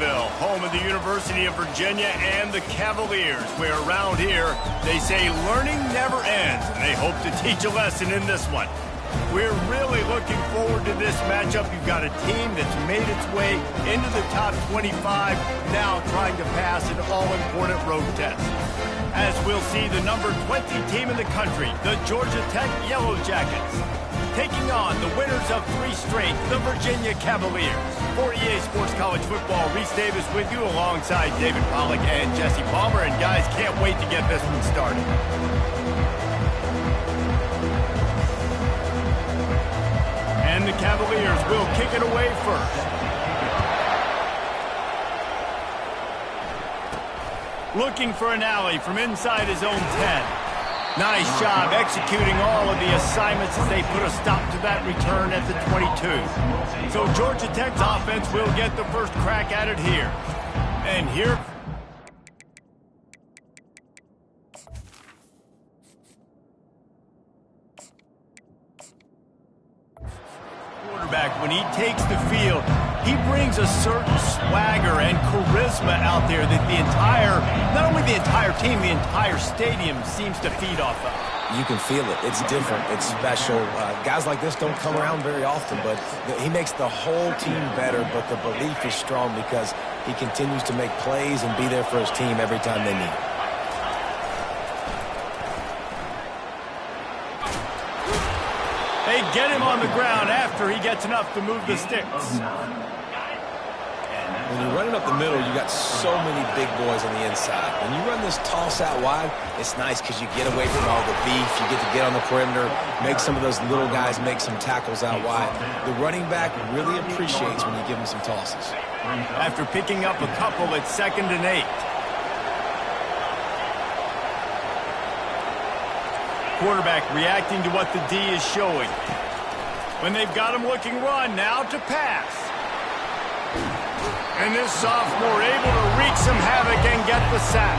Louisville, home of the University of Virginia and the Cavaliers, where around here they say learning never ends, and they hope to teach a lesson in this one. We're really looking forward to this matchup. You've got a team that's made its way into the top 25, now trying to pass an all-important road test. As we'll see, the number 20 team in the country, the Georgia Tech Yellow Jackets, taking on the winners of 3 straight, the Virginia Cavaliers. For EA Sports College Football, Reese Davis with you alongside David Pollack and Jesse Palmer. And guys, can't wait to get this one started. And the Cavaliers will kick it away first. Looking for an alley from inside his own 10. Nice job executing all of the assignments as they put a stop to that return at the 22. So Georgia Tech's offense will get the first crack at it here. And here... quarterback, when he takes the field, he brings a certain swagger and charisma out there that the entire, not only the entire team, the entire stadium seems to feed off of. You can feel it. It's different. It's special. Guys like this don't come around very often, but he makes the whole team better, but the belief is strong because he continues to make plays and be there for his team every time they need it. They get him on the ground after he gets enough to move the sticks. When you're running up the middle, you got so many big boys on the inside. When you run this toss out wide, it's nice because you get away from all the beef. You get to get on the perimeter, make some of those little guys make some tackles out wide. The running back really appreciates when you give him some tosses. After picking up a couple, it's 2nd and 8. Quarterback reacting to what the D is showing. When they've got him looking run, now to pass. And this sophomore able to wreak some havoc and get the sack.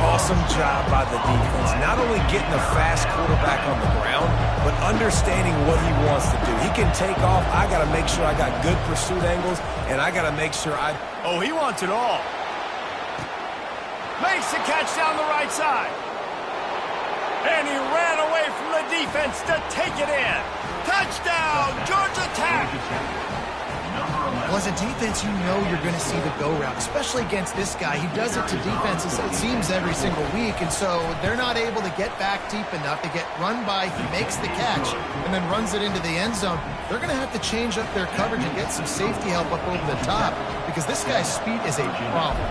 Awesome job by the defense. Not only getting a fast quarterback on the ground, but understanding what he wants to do. He can take off. I got to make sure I got good pursuit angles, and I got to make sure I... Oh, he wants it all. Makes the catch down the right side. And he ran away from the defense to take it in. Touchdown, Georgia Tech! Well, as a defense, you know you're going to see the go route, especially against this guy. He does it to defenses, it seems, every single week, and so they're not able to get back deep enough to get run by. He makes the catch and then runs it into the end zone. They're going to have to change up their coverage and get some safety help up over the top because this guy's speed is a problem.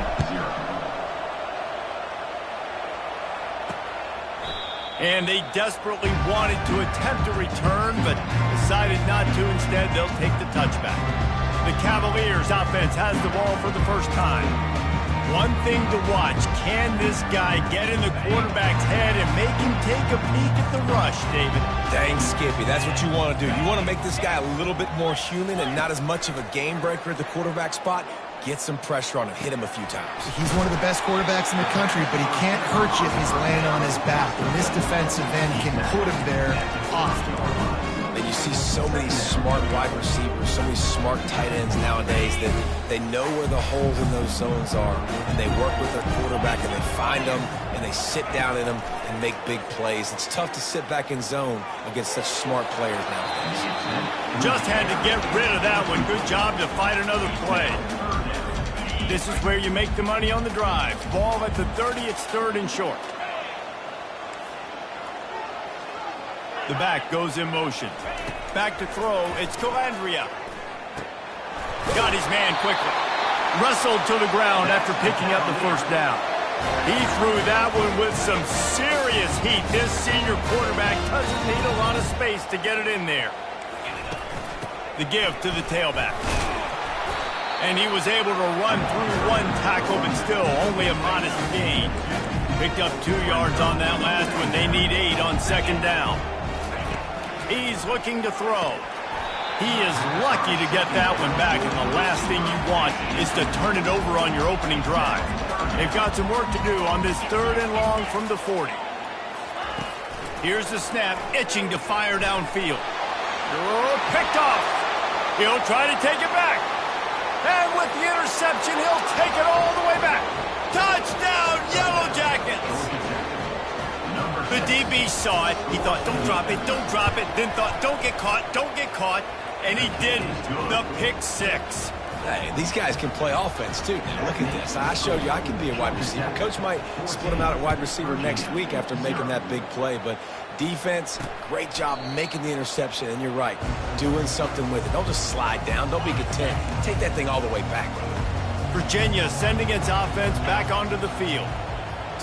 And they desperately wanted to attempt a return, but decided not to. Instead, they'll take the touchback. The Cavaliers offense has the ball for the first time. One thing to watch, can this guy get in the quarterback's head and make him take a peek at the rush, David? Dang, Skippy, that's what you want to do. You want to make this guy a little bit more human and not as much of a game breaker at the quarterback spot. Get some pressure on him, hit him a few times. He's one of the best quarterbacks in the country, but he can't hurt you if he's laying on his back. And this defensive end can put him there often. And you see so many smart wide receivers, so many smart tight ends nowadays that they know where the holes in those zones are, and they work with their quarterback, and they find them, and they sit down in them and make big plays. It's tough to sit back in zone against such smart players nowadays. Just had to get rid of that one. Good job to fight another play. This is where you make the money on the drive. Ball at the 30, it's 3rd and short. The back goes in motion. Back to throw, it's Calandria. Got his man quickly. Wrestled to the ground after picking up the first down. He threw that one with some serious heat. This senior quarterback doesn't need a lot of space to get it in there. The give to the tailback. And he was able to run through one tackle, but still only a modest gain. Picked up 2 yards on that last one. They need 8 on 2nd down. He's looking to throw. He is lucky to get that one back, and the last thing you want is to turn it over on your opening drive. They've got some work to do on this 3rd and long from the 40. Here's the snap, itching to fire downfield. Picked off. He'll try to take it back. And with the interception, Maybe he saw it. He thought, don't drop it, don't drop it. Then thought, don't get caught. And he didn't. The pick six. Hey, these guys can play offense, too. Now, look at this. I showed you I can be a wide receiver. Coach might split him out at wide receiver next week after making that big play. But defense, great job making the interception. And you're right, doing something with it. Don't just slide down. Don't be content. Take that thing all the way back, brother. Virginia sending its offense back onto the field.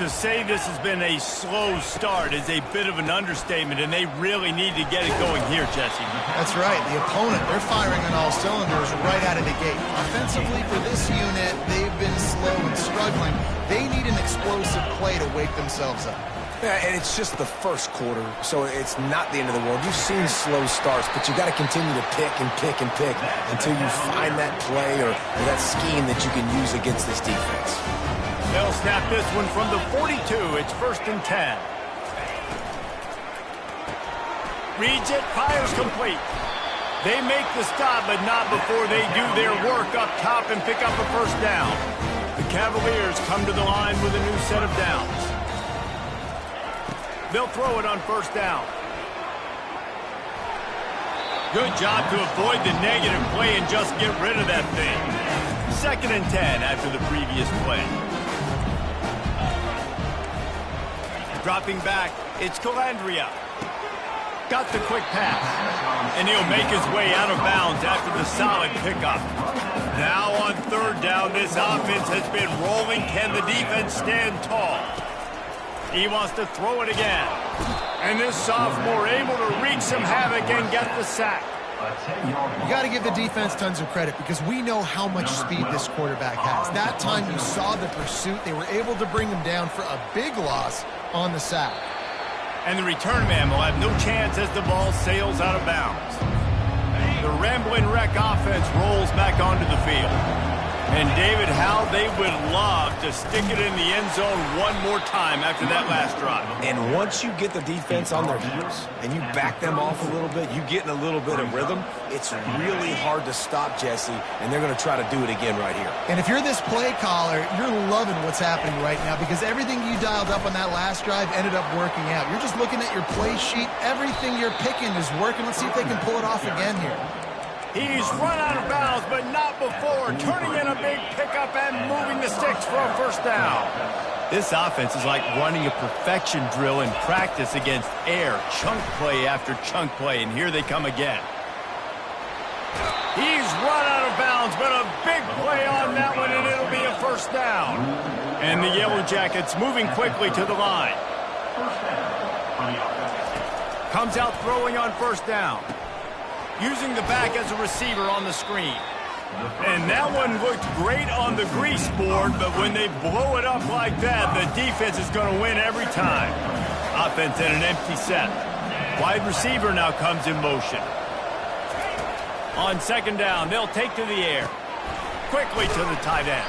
To say this has been a slow start is a bit of an understatement, and they really need to get it going here, Jesse. That's right. The opponent, they're firing on all cylinders right out of the gate. Offensively, for this unit, they've been slow and struggling. They need an explosive play to wake themselves up. Yeah, and it's just the first quarter, so it's not the end of the world. You've seen slow starts, but you got to continue to pick and pick and pick until you find that play or that scheme that you can use against this defense. They'll snap this one from the 42. It's 1st and 10. Reads it, fires complete. They make the stop, but not before they do their work up top and pick up a first down. The Cavaliers come to the line with a new set of downs. They'll throw it on first down. Good job to avoid the negative play and just get rid of that thing. 2nd and 10 after the previous play. Dropping back, it's Calandria. Got the quick pass. And he'll make his way out of bounds after the solid pickup. Now on 3rd down, this offense has been rolling. Can the defense stand tall? He wants to throw it again. And this sophomore able to wreak some havoc and get the sack. You got to give the defense tons of credit because we know how much speed this quarterback has. That time you saw the pursuit. They were able to bring him down for a big loss on the sack. And the return man will have no chance as the ball sails out of bounds. The Ramblin' Wreck offense rolls back onto the field. And David, how they would love to stick it in the end zone one more time after that last drive. And once you get the defense on their heels and you back them off a little bit, you get in a little bit of rhythm, it's really hard to stop, Jesse, and they're going to try to do it again right here. And if you're this play caller, you're loving what's happening right now because everything you dialed up on that last drive ended up working out. You're just looking at your play sheet. Everything you're picking is working. Let's see if they can pull it off again here. He's run out of bounds, but not before. Turning in a big pickup and moving the sticks for a first down. This offense is like running a perfection drill in practice against air. Chunk play after chunk play, and here they come again. He's run out of bounds, but a big play on that one, and it'll be a first down. And the Yellow Jackets moving quickly to the line. Comes out throwing on first down. Using the back as a receiver on the screen. And that one looked great on the grease board, but when they blow it up like that, the defense is going to win every time. Offense in an empty set. Wide receiver now comes in motion. On 2nd down, they'll take to the air. Quickly to the tight end.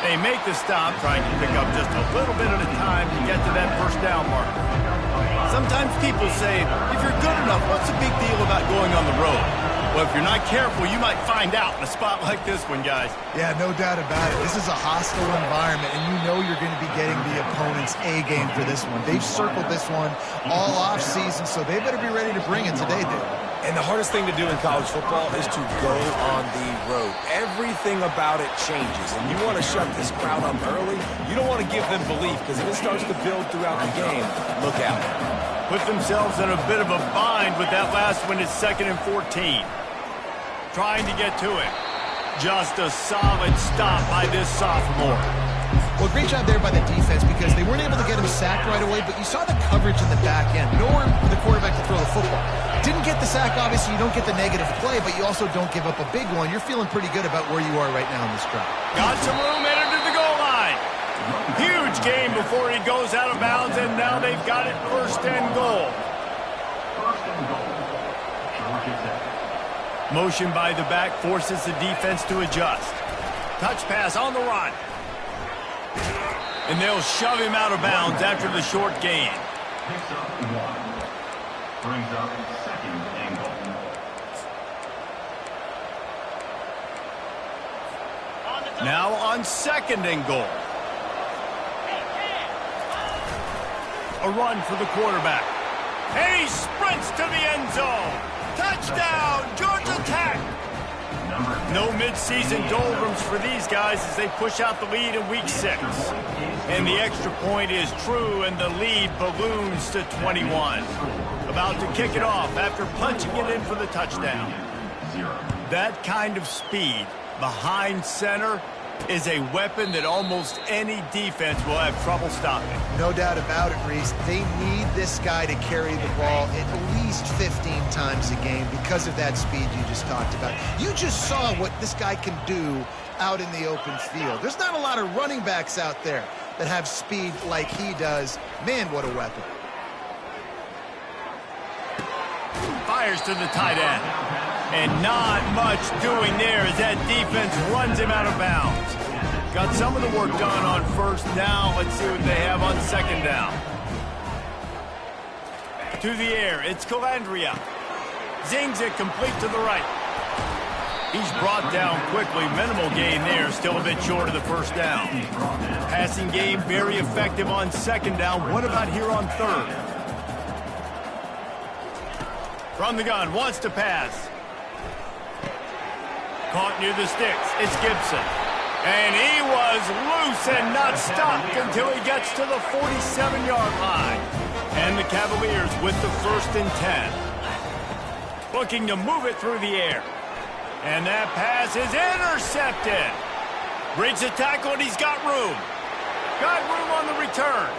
They make the stop, trying to pick up just a little bit at a time to get to that first down marker. Sometimes people say, if you're good enough, what's the big deal about going on the road? Well, if you're not careful, you might find out in a spot like this one, guys. Yeah, no doubt about it. This is a hostile environment, and you know you're going to be getting the opponent's A game for this one. They've circled this one all offseason, so they better be ready to bring it today, dude. And the hardest thing to do in college football is to go on the road. Everything about it changes, and you want to shut this crowd up early. You don't want to give them belief, because if it starts to build throughout the game, look out. Put themselves in a bit of a bind with that last one. It's 2nd and 14. Trying to get to it. Just a solid stop by this sophomore. Well, great job there by the defense because they weren't able to get him sacked right away, but you saw the coverage in the back end. Nowhere for the quarterback to throw the football. Didn't get the sack, obviously. You don't get the negative play, but you also don't give up a big one. You're feeling pretty good about where you are right now in this drive. Got some room, headed to the goal line. Huge game before he goes out of bounds, and now they've got it 1st and goal. Motion by the back forces the defense to adjust. Touch pass on the run. And they'll shove him out of bounds after the short gain. Picks up 1. Brings up 2nd and goal. Now on 2nd and goal. A run for the quarterback. And he sprints to the end zone. Touchdown, Georgia Tech. No midseason doldrums for these guys as they push out the lead in week 6. And the extra point is true, and the lead balloons to 21. About to kick it off after punching it in for the touchdown. That kind of speed behind center is a weapon that almost any defense will have trouble stopping. No doubt about it, Reese. They need this guy to carry the ball at least 15 times a game because of that speed you just talked about. You just saw what this guy can do out in the open field. There's not a lot of running backs out there that have speed like he does. Man, what a weapon. Fires to the tight end. And not much doing there as that defense runs him out of bounds. Got some of the work done on first down. Let's see what they have on second down. To the air, it's Calandria. Zings it complete to the right. He's brought down quickly. Minimal gain there, still a bit short of the first down. Passing game very effective on second down. What about here on third? From the gun, wants to pass. Caught near the sticks. It's Gibson. And he was loose and not stopped until he gets to the 47-yard line. And the Cavaliers with the 1st and 10. Looking to move it through the air. And that pass is intercepted. Breaks the tackle, and he's got room. Got room on the return.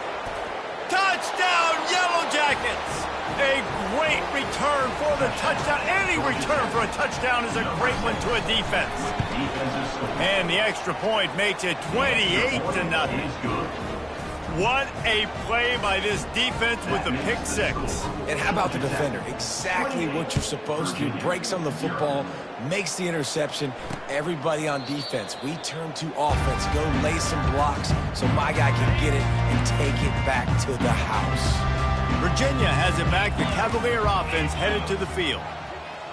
Touchdown, Yellow Jackets! A great return for the touchdown. Any return for a touchdown is a great one to a defense. And the extra point makes it 28-0. What a play by this defense with the pick 6. And how about the defender? Exactly what you're supposed to do. Breaks on the football, makes the interception. Everybody on defense, we turn to offense. Go lay some blocks so my guy can get it and take it back to the house. Virginia has it back. The Cavalier offense headed to the field.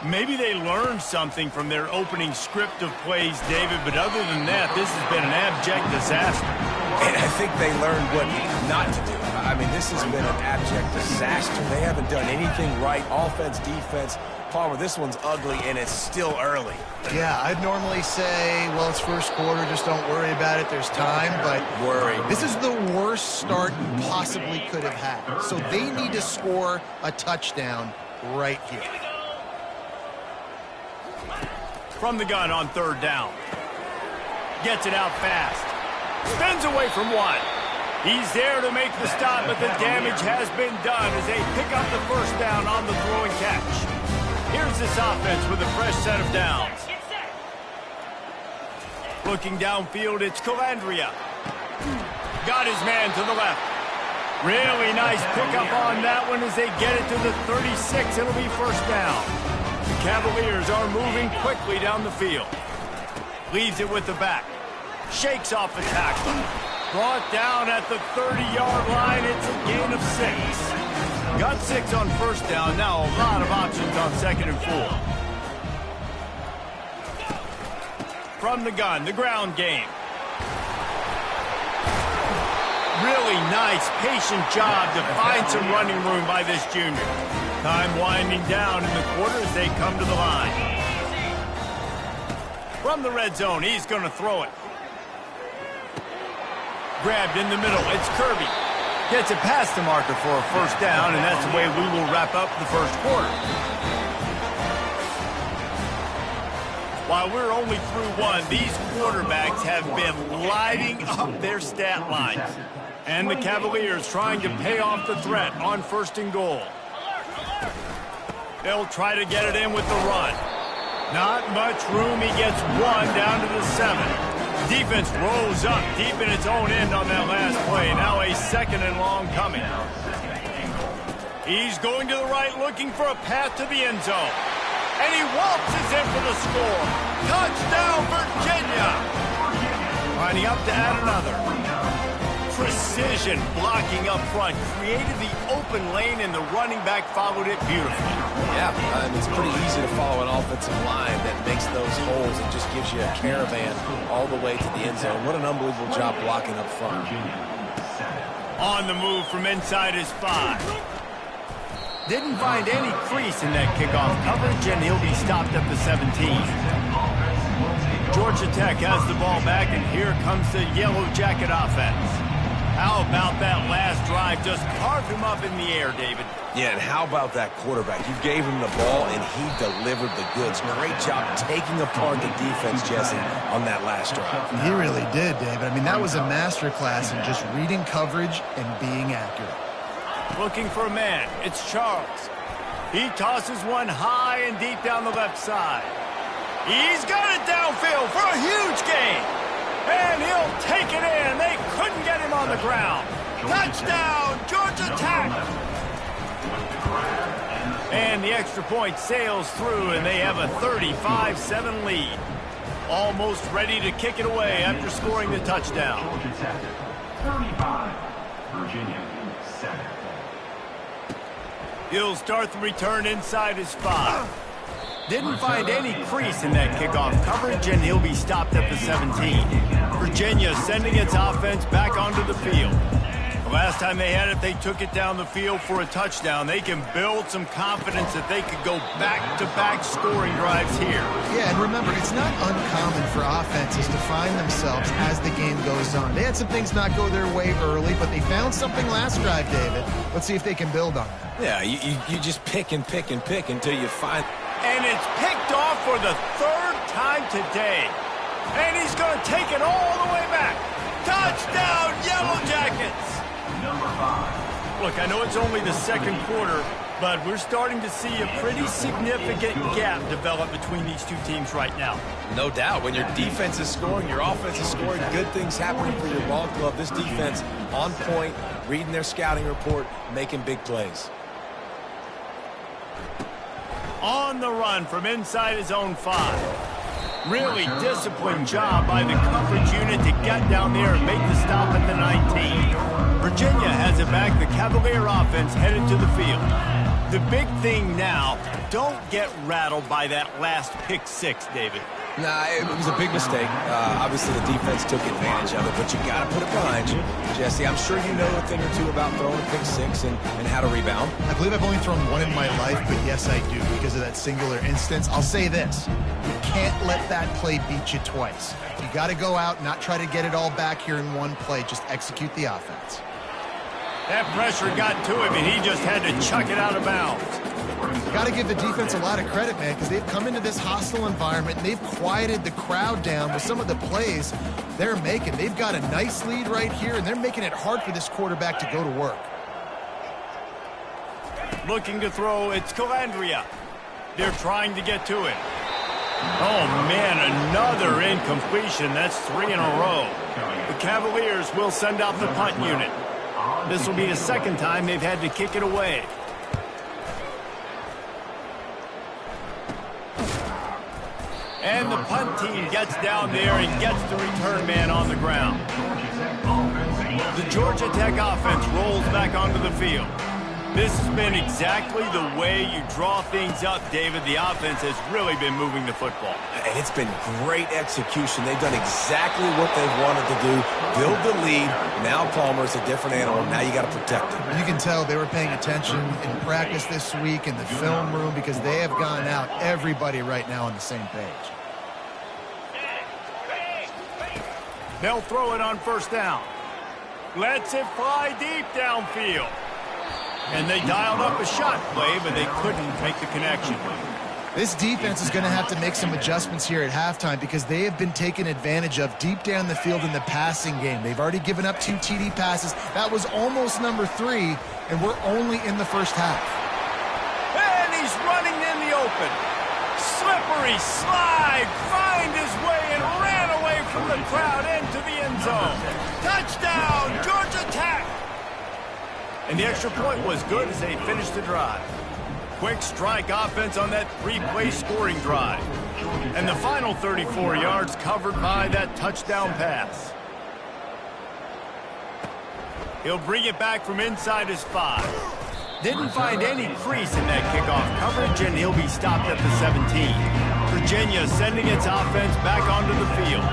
Maybe they learned something from their opening script of plays, David, but other than that, this has been an abject disaster. And I think they learned what not to do. I mean, this has been an abject disaster. They haven't done anything right. Offense, defense. Palmer, this one's ugly, and it's still early. Yeah, I'd normally say, well, it's first quarter, just don't worry about it, there's time, but this is the worst start you possibly could have had. So they need to score a touchdown right here. From the gun on third down. Gets it out fast. Spins away from one. He's there to make the stop, but the damage has been done as they pick up the first down on the throw and catch. Here's this offense with a fresh set of downs. Looking downfield, it's Calandria. Got his man to the left. Really nice pickup on that one as they get it to the 36. It'll be first down. The Cavaliers are moving quickly down the field. Leaves it with the back. Shakes off the tackle. Brought down at the 30-yard line. It's a gain of 6. Got 6 on first down. Now a lot of options on second and 4. From the gun, the ground game. Really nice, patient job to find some running room by this junior. Time winding down in the quarter as they come to the line. From the red zone, he's going to throw it. Grabbed in the middle, it's Kirby. Gets it past the marker for a first down, and that's the way we will wrap up the first quarter. While we're only through one, these quarterbacks have been lighting up their stat lines. And the Cavaliers trying to pay off the threat on first and goal. They'll try to get it in with the run. Not much room. He gets one down to the 7. Defense rolls up deep in its own end on that last play. Now a second and long coming. He's going to the right, looking for a path to the end zone. And he waltzes in for the score. Touchdown, Virginia! Lining up to add another. Precision blocking up front. Created the open lane, and the running back followed it beautifully. Yeah, it's pretty easy to follow an offensive line that makes those holes and just gives you a caravan all the way to the end zone. What an unbelievable job blocking up front. On the move from inside his 5. Didn't find any crease in that kickoff coverage, and he'll be stopped at the 17. Georgia Tech has the ball back, and here comes the Yellow Jacket offense. How about that last drive? Just carved him up in the air, David. Yeah, and how about that quarterback? You gave him the ball, and he delivered the goods. Great job taking apart the defense, Jesse, on that last drive. He really did, David. I mean, that was a masterclass in just reading coverage and being accurate. Looking for a man. It's Charles. He tosses one high and deep down the left side. He's got it downfield for a huge gain. And he'll take it in. They couldn't get him on the ground. Touchdown, Georgia Tech. And the extra point sails through, and they have a 35-7 lead. Almost ready to kick it away after scoring the touchdown. Georgia Tech, 35. Virginia, 7. He'll start the return inside his 5. Didn't find any crease in that kickoff coverage, and he'll be stopped at the 17. Virginia sending its offense back onto the field. The last time they had it, they took it down the field for a touchdown. They can build some confidence that they could go back-to-back scoring drives here. Yeah, and remember, it's not uncommon for offenses to find themselves as the game goes on. They had some things not go their way early, but they found something last drive, David. Let's see if they can build on that. Yeah, you just pick and pick and pick until you find... And it's picked off for the 3rd time today. And he's going to take it all the way back. Touchdown, Yellow Jackets! Number 5. Look, I know it's only the 2nd quarter, but we're starting to see a pretty significant gap develop between these two teams right now. No doubt. When your defense is scoring, your offense is scoring, good things happening for your ball club. This defense on point, reading their scouting report, making big plays. On the run from inside his own 5. Really disciplined job by the coverage unit to get down there and make the stop at the 19. Virginia has it back. The Cavalier offense headed to the field. The big thing now, don't get rattled by that last pick 6, David. Nah, it was a big mistake. Obviously, the defense took advantage of it, but you got to put it behind you. Jesse, I'm sure you know a thing or two about throwing a pick 6 and how to rebound. I believe I've only thrown one in my life, but yes, I do because of that singular instance. I'll say this. You can't let that play beat you twice. You got to go out, not try to get it all back here in one play. Just execute the offense. That pressure got to him, and he just had to chuck it out of bounds. Got to give the defense a lot of credit, man, because they've come into this hostile environment, and they've quieted the crowd down with some of the plays they're making. They've got a nice lead right here, and they're making it hard for this quarterback to go to work. Looking to throw, it's Calandria. They're trying to get to it. Oh, man, another incompletion. That's 3 in a row. The Cavaliers will send out the punt unit. This will be the 2nd time they've had to kick it away. And the punt team gets down there and gets the return man on the ground. The Georgia Tech offense rolls back onto the field. This has been exactly the way you draw things up, David. The offense has really been moving the football. And it's been great execution. They've done exactly what they've wanted to do. Build the lead. Now Palmer's a different animal. Now you got to protect him. You can tell they were paying attention in practice this week in the film room because they have gone out, everybody right now on the same page. They'll throw it on 1st down. Lets it fly deep downfield. And they dialed up a shot play, but they couldn't make the connection. This defense is going to have to make some adjustments here at halftime because they have been taken advantage of deep down the field in the passing game. They've already given up 2 TD passes. That was almost number 3, and we're only in the 1st half. And he's running in the open. Slippery slide, find his way and ran away from the crowd into the end zone. Touchdown, Georgia Tech! And the extra point was good as they finished the drive. Quick strike offense on that 3-play scoring drive. And the final 34 yards covered by that touchdown pass. He'll bring it back from inside his 5. Didn't find any crease in that kickoff coverage, and he'll be stopped at the 17. Virginia sending its offense back onto the field.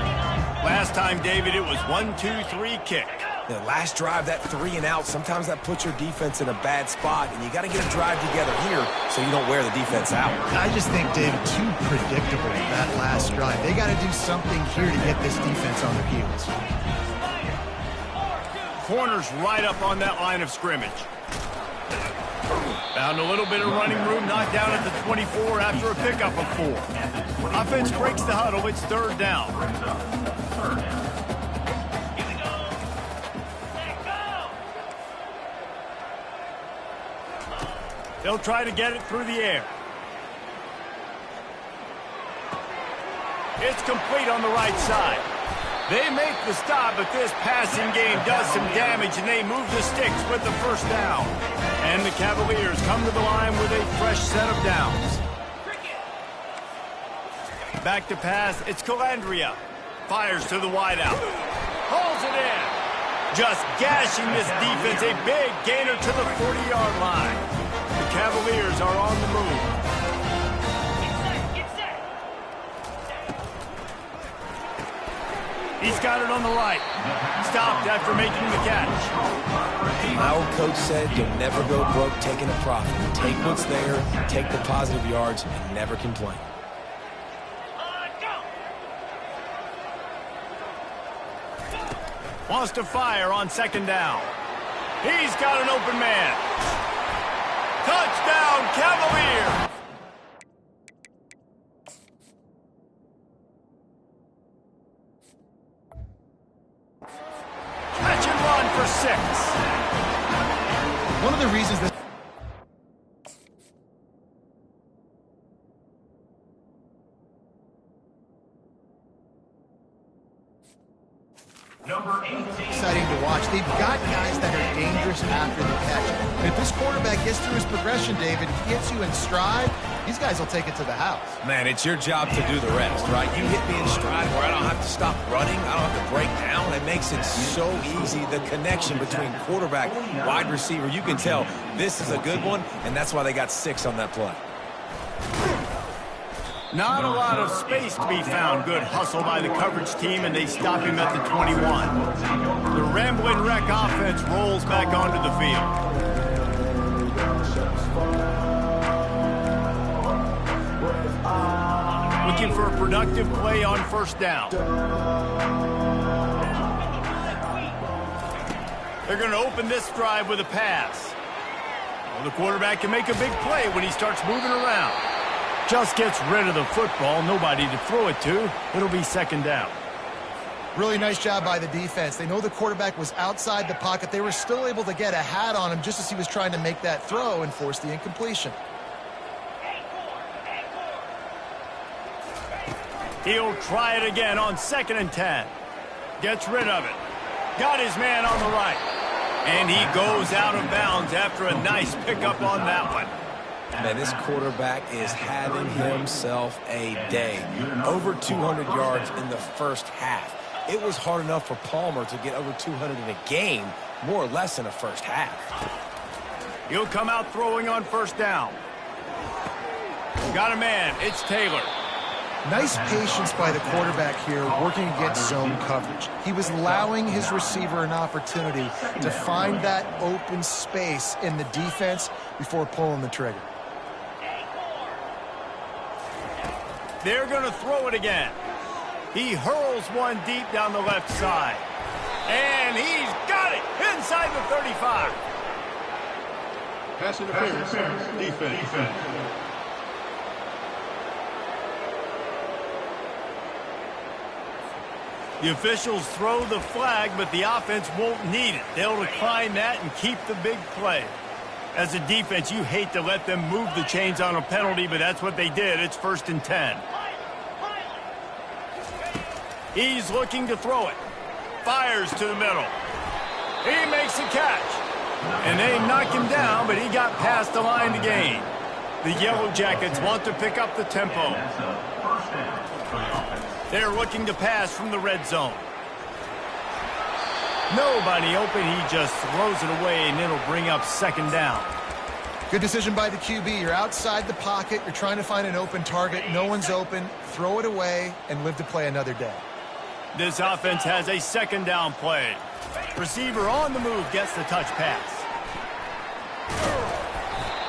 Last time, David, it was 1-2-3 kick. The last drive, that 3 and out, sometimes that puts your defense in a bad spot, and you got to get a drive together here so you don't wear the defense out. I just think, David, too predictable, that last drive. They got to do something here to get this defense on their heels. Corner's right up on that line of scrimmage. Found a little bit of running room, knocked down at the 24 after a pickup of 4. Offense breaks the huddle. It's 3rd down. They'll try to get it through the air. It's complete on the right side. They make the stop, but this passing game does some damage, and they move the sticks with the 1st down. And the Cavaliers come to the line with a fresh set of downs. Back to pass. It's Calandria. Fires to the wideout. Hauls it in. Just gashing this defense. A big gainer to the 40-yard line. The Cavaliers are on the move. He's got it on the right. Stopped after making the catch. My old coach said you'll never go broke taking a profit. Take what's there, take the positive yards, and never complain. Wants to fire on 2nd down. He's got an open man. Touchdown, Cavaliers! Catch and run for 6. One of the reasons that Number 18. exciting to watch. They've got guys that are dangerous after the catch. And if this quarterback gets through his progression, David, he gets you in stride, these guys will take it to the house. Man, it's your job to do the rest, right? You hit me in stride where I don't have to stop running. I don't have to break down. It makes it so easy. The connection between quarterback, wide receiver, you can tell this is a good one, and that's why they got 6 on that play. Not a lot of space to be found. Good hustle by the coverage team, and they stop him at the 21. The Rambling Wreck offense rolls back onto the field. Looking for a productive play on 1st down. They're going to open this drive with a pass. Well, the quarterback can make a big play when he starts moving around. Just gets rid of the football, nobody to throw it to. It'll be 2nd down. Really nice job by the defense. They know the quarterback was outside the pocket. They were still able to get a hat on him just as he was trying to make that throw and force the incompletion. He'll try it again on 2nd and 10. Gets rid of it. Got his man on the right. And he goes out of bounds after a nice pickup on that one. Man, this quarterback is having himself a day. Over 200 yards in the 1st half. It was hard enough for Palmer to get over 200 in a game, more or less in a 1st half. He'll come out throwing on 1st down. Got a man. It's Taylor. Nice patience by the quarterback here working against zone coverage. He was allowing his receiver an opportunity to find that open space in the defense before pulling the trigger. They're going to throw it again. He hurls one deep down the left side. And he's got it inside the 35. Pass interference. Defense. The officials throw the flag, but the offense won't need it. They'll decline that and keep the big play. As a defense, you hate to let them move the chains on a penalty, but that's what they did. It's 1st and 10. He's looking to throw it. Fires to the middle. He makes a catch. And they knock him down, but he got past the line to gain. The Yellow Jackets want to pick up the tempo. They're looking to pass from the red zone. Nobody open. He just throws it away, and it'll bring up 2nd down. Good decision by the QB. You're outside the pocket. You're trying to find an open target. No one's open. Throw it away and live to play another day. This offense has a 2nd down play. Receiver on the move gets the touch pass.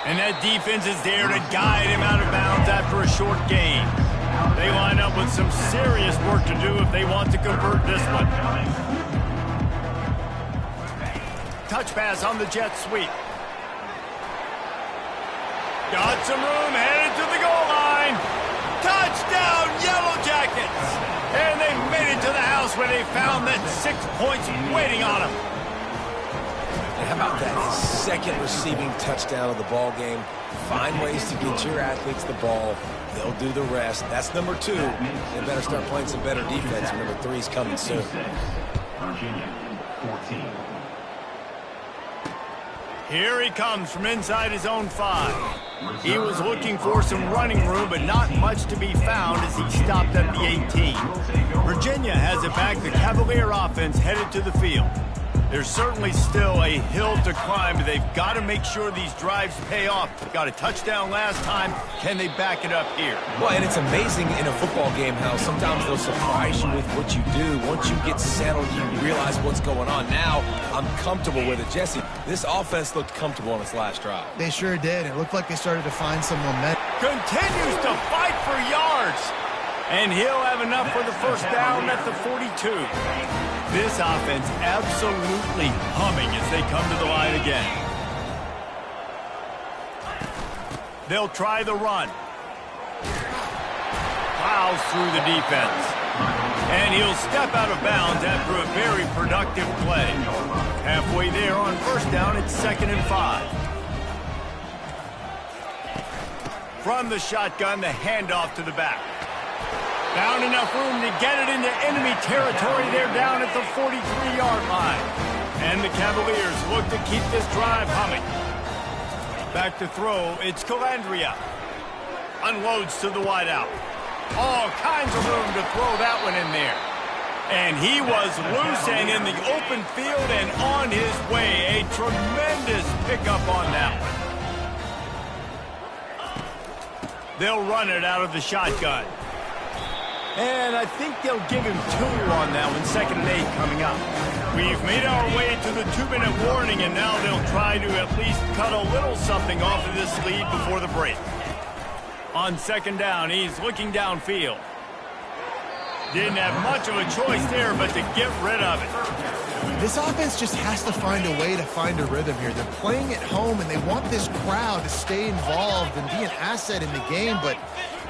And that defense is there to guide him out of bounds after a short gain. They line up with some serious work to do if they want to convert this one. Touch pass on the jet sweep. Got some room, headed to the goal line. Touchdown, Yellow Jackets! And they made it to the house where they found that 6 points waiting on them. And how about that? His second receiving touchdown of the ball game. Find ways to get your athletes the ball. They'll do the rest. That's number 2. They better start playing some better defense. Number 3's coming soon. Virginia, 14. Here he comes from inside his own 5. He was looking for some running room, but not much to be found as he stopped at the 18. Virginia has it back. The Cavalier offense headed to the field. There's certainly still a hill to climb, but they've got to make sure these drives pay off. Got a touchdown last time. Can they back it up here? Well, and it's amazing in a football game how sometimes they'll surprise you with what you do. Once you get settled, you realize what's going on. Now, I'm comfortable with it. Jesse, this offense looked comfortable on its last drive. They sure did. It looked like they started to find some momentum. Continues to fight for yards. And he'll have enough for the first down at the 42. This offense absolutely humming as they come to the line again. They'll try the run. Plows through the defense. And he'll step out of bounds after a very productive play. Halfway there on first down, it's 2nd and 5. From the shotgun, the handoff to the back. Found enough room to get it into enemy territory. They're down at the 43-yard line. And the Cavaliers look to keep this drive humming. Back to throw, it's Calandria. Unloads to the wideout. All kinds of room to throw that one in there. And he was loose and in the open field and on his way. A tremendous pickup on that one. They'll run it out of the shotgun. And I think they'll give him 2 on that one. 2nd and 8 coming up. We've made our way to the 2-minute warning, and now they'll try to at least cut a little something off of this lead before the break. On 2nd down, he's looking downfield. Didn't have much of a choice there, but to get rid of it. This offense just has to find a way to find a rhythm here. They're playing at home, and they want this crowd to stay involved and be an asset in the game, but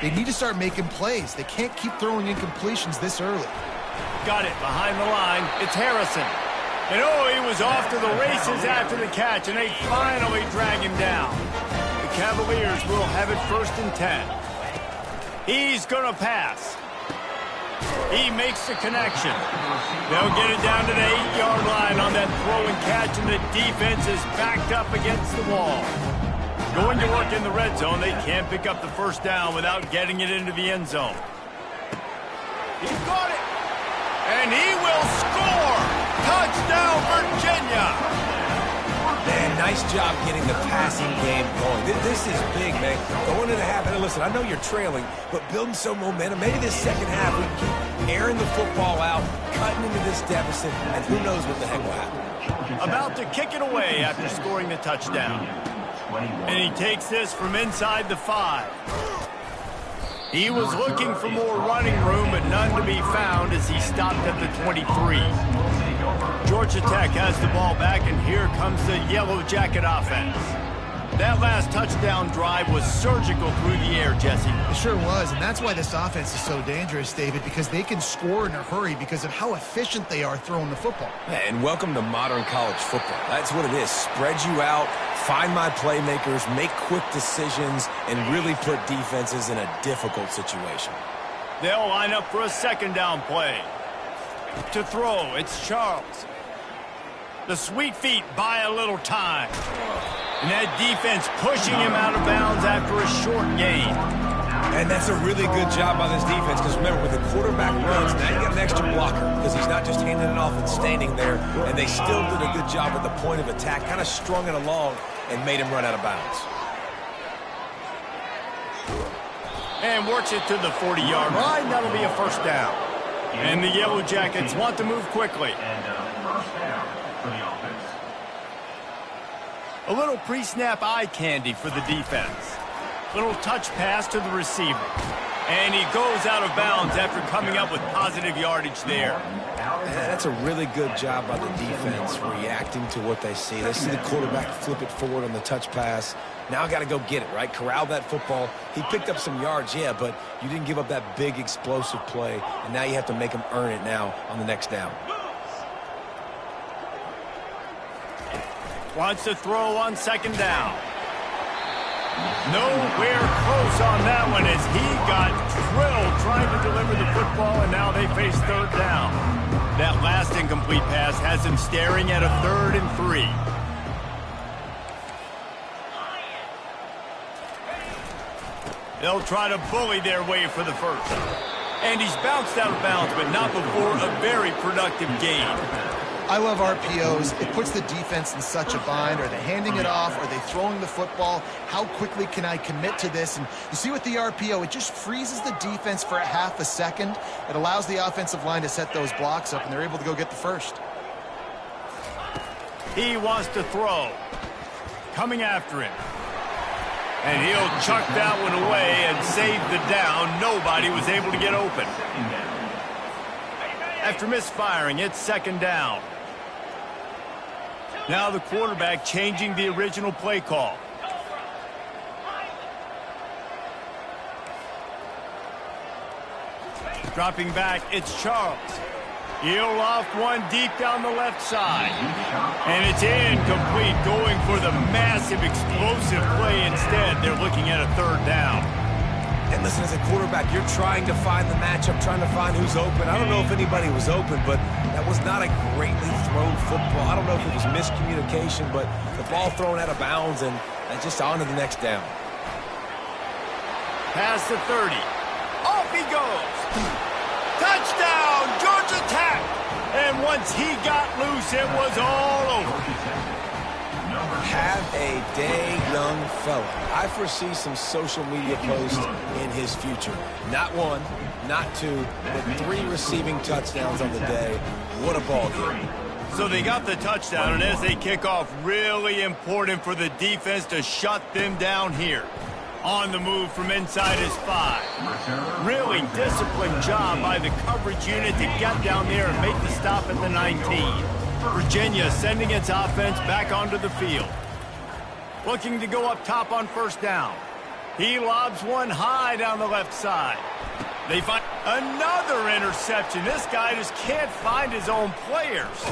they need to start making plays. They can't keep throwing incompletions this early. Got it behind the line. It's Harrison. And oh, he was off to the races after the catch, and they finally drag him down. The Cavaliers will have it 1st and 10. He's going to pass. He makes the connection. They'll get it down to the 8-yard line on that throw and catch, and the defense is backed up against the wall. Going to work in the red zone. They can't pick up the first down without getting it into the end zone. He's got it. And he will score. Touchdown, Virginia. Man, nice job getting the passing game going. This is big, man. Going into the half, and listen, I know you're trailing, but building some momentum. Maybe this second half we can keep airing the football out, cutting into this deficit, and who knows what the heck will happen. About to kick it away after scoring the touchdown. And he takes this from inside the 5. He was looking for more running room, but none to be found as he stopped at the 23. Georgia Tech has the ball back, and here comes the Yellow Jacket offense. That last touchdown drive was surgical through the air, Jesse. It sure was, and that's why this offense is so dangerous, David, because they can score in a hurry because of how efficient they are throwing the football. Yeah, and welcome to modern college football. That's what it is. Spread you out, find my playmakers, make quick decisions, and really put defenses in a difficult situation. They'll line up for a 2nd down play. To throw, it's Charles. The sweet feet buy a little time. And that defense pushing him out of bounds after a short gain. And that's a really good job by this defense, because remember, with the quarterback runs, now you got an extra blocker, because he's not just handing it off and standing there, and they still did a good job at the point of attack, kind of strung it along and made him run out of bounds. And works it to the 40-yard line. That'll be a first down. And the Yellow Jackets want to move quickly. And first down. for the offense. A little pre-snap eye candy for the defense. Little touch pass to the receiver. And he goes out of bounds after coming up with positive yardage there. That's a really good job by the defense reacting to what they see. They see the quarterback flip it forward on the touch pass. Now got to go get it, right? Corral that football. He picked up some yards, yeah, but you didn't give up that big explosive play, and now you have to make him earn it now on the next down. Wants to throw on second down. Nowhere close on that one as he got drilled trying to deliver the football, and now they face third down. That last incomplete pass has him staring at a 3rd and 3. They'll try to bully their way for the first. And he's bounced out of bounds, but not before a very productive gain. I love RPOs. It puts the defense in such a bind. Are they handing it off? Are they throwing the football? How quickly can I commit to this? And you see with the RPO, it just freezes the defense for a half a second. It allows the offensive line to set those blocks up, and they're able to go get the first. He wants to throw. Coming after him. And he'll chuck that one away and save the down. Nobody was able to get open. After misfiring, it's second down. Now the quarterback changing the original play call. Dropping back, it's Charles. He'll loft one deep down the left side. And it's incomplete, going for the massive explosive play instead. They're looking at a 3rd down. And listen, as a quarterback, you're trying to find the matchup, trying to find who's open. I don't know if anybody was open, but that was not a greatly thrown football. I don't know if it was miscommunication, but the ball thrown out of bounds and just on to the next down. Past the 30. Off he goes. Touchdown, Georgia Tech. And once he got loose, it was all over. Have a day, young fella. I foresee some social media posts in his future. Not one, not two, but 3 receiving touchdowns on the day. What a ball game. So they got the touchdown, and as they kick off, really important for the defense to shut them down here. On the move from inside his 5. Really disciplined job by the coverage unit to get down there and make the stop at the 19. Virginia sending its offense back onto the field. Looking to go up top on first down. He lobs one high down the left side. They find another interception. This guy just can't find his own players.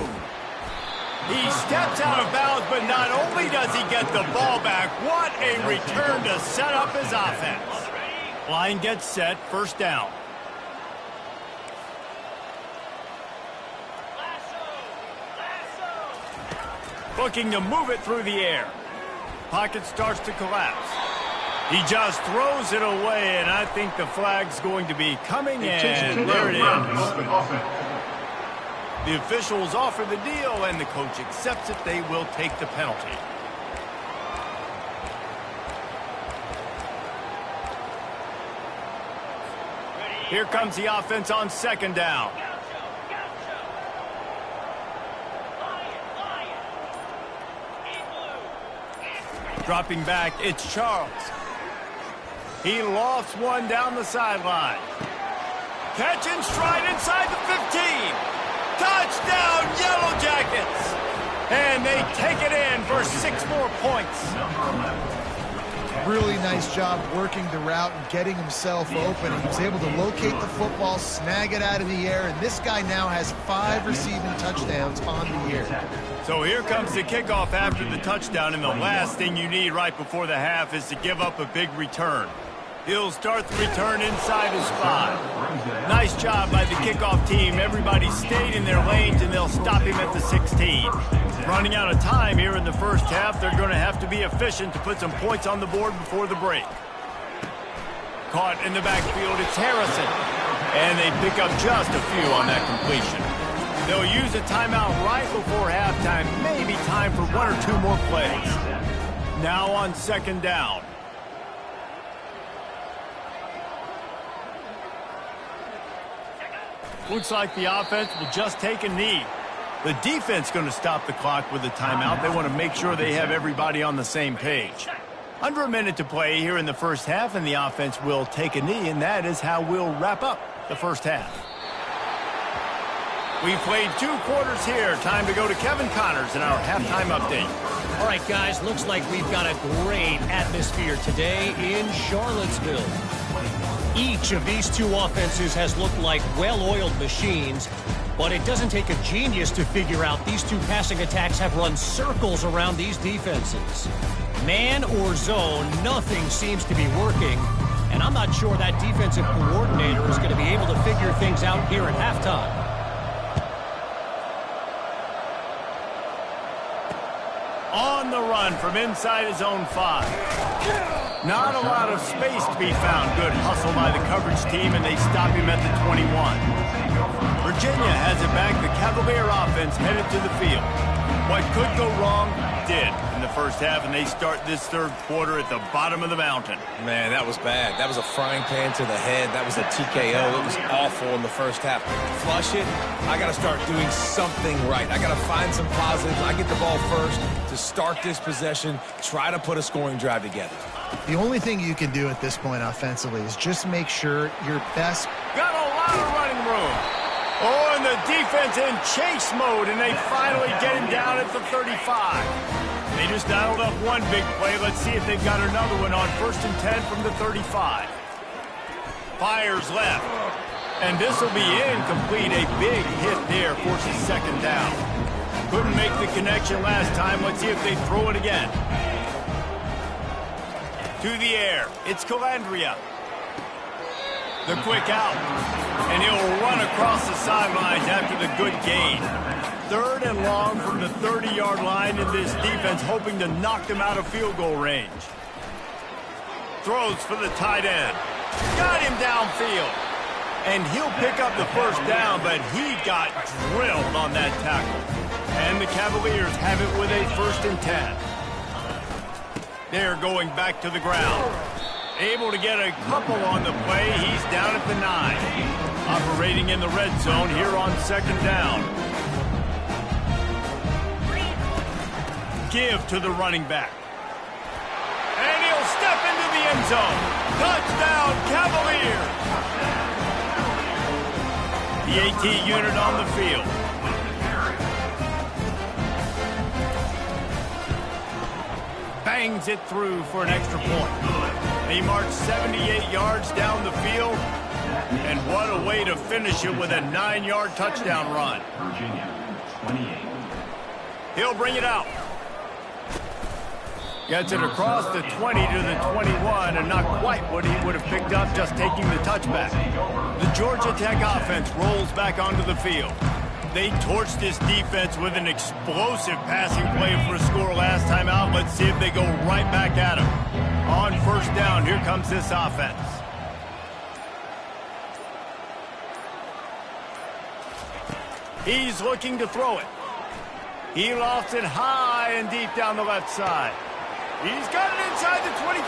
He steps out of bounds, but not only does he get the ball back, what a return to set up his offense. Line gets set, first down. Looking to move it through the air. Pocket starts to collapse. He just throws it away, and I think the flag's going to be coming, and there it is. The officials offer the deal, and the coach accepts it. They will take the penalty. Here comes the offense on second down. Dropping back, it's Charles. He lofts one down the sideline. Catch and stride inside the 15. Touchdown, Yellow Jackets! And they take it in for 6 more points. Really nice job working the route and getting himself open. He was able to locate the football, snag it out of the air, and this guy now has 5 receiving touchdowns on the year. So here comes the kickoff after the touchdown, and the last thing you need right before the half is to give up a big return. He'll start the return inside his 5. Nice job by the kickoff team. Everybody stayed in their lanes, and they'll stop him at the 16. Running out of time here in the first half, they're going to have to be efficient to put some points on the board before the break. Caught in the backfield, it's Harrison. And they pick up just a few on that completion. They'll use a timeout right before halftime, maybe time for 1 or 2 more plays. Now on second down. Looks like the offense will just take a knee. The defense going to stop the clock with a timeout. They want to make sure they have everybody on the same page. Under a minute to play here in the first half, and the offense will take a knee, and that is how we'll wrap up the first half. We've played 2 quarters here. Time to go to Kevin Connors in our halftime update. All right, guys, looks like we've got a great atmosphere today in Charlottesville. Each of these 2 offenses has looked like well-oiled machines, but it doesn't take a genius to figure out these 2 passing attacks have run circles around these defenses. Man or zone, nothing seems to be working, and I'm not sure that defensive coordinator is going to be able to figure things out here at halftime. On the run from inside his own 5. Not a lot of space to be found. Good hustle by the coverage team, and they stop him at the 21. Virginia has it back. The Cavalier offense headed to the field. What could go wrong did in the first half, and they start this third quarter at the bottom of the mountain. Man, that was bad. That was a frying pan to the head. That was a TKO. It was awful in the first half. Flush it. I got to start doing something right. I got to find some positives. I get the ball first to start this possession, try to put a scoring drive together. The only thing you can do at this point offensively is just make sure your best. Got a lot of running room. Oh, and the defense in chase mode, and they finally get him down at the 35. They just dialed up one big play. Let's see if they've got another one on 1st and 10 from the 35. Fires left. And this will be incomplete. A big hit there forces 2nd down. Couldn't make the connection last time. Let's see if they throw it again. To the air. It's Calandria. The quick out. And he'll run across the sidelines after the good gain. 3rd and long from the 30-yard line, and this defense hoping to knock them out of field goal range. Throws for the tight end. Got him downfield. And he'll pick up the 1st down, but he got drilled on that tackle. And the Cavaliers have it with a 1st and 10. They're going back to the ground. Able to get a couple on the play. He's down at the 9. Operating in the red zone here on 2nd down. Give to the running back. And he'll step into the end zone. Touchdown, Cavaliers! The AT unit on the field. Bangs it through for an extra point. They march 78 yards down the field. And what a way to finish it with a 9-yard touchdown run. Virginia, 28. He'll bring it out. Gets it across the 20 to the 21, and not quite what he would have picked up just taking the touchback. The Georgia Tech offense rolls back onto the field. They torched this defense with an explosive passing play for a score last time out. Let's see if they go right back at him. On 1st down, here comes this offense. He's looking to throw it. He lofts it high and deep down the left side. He's got it inside the 25.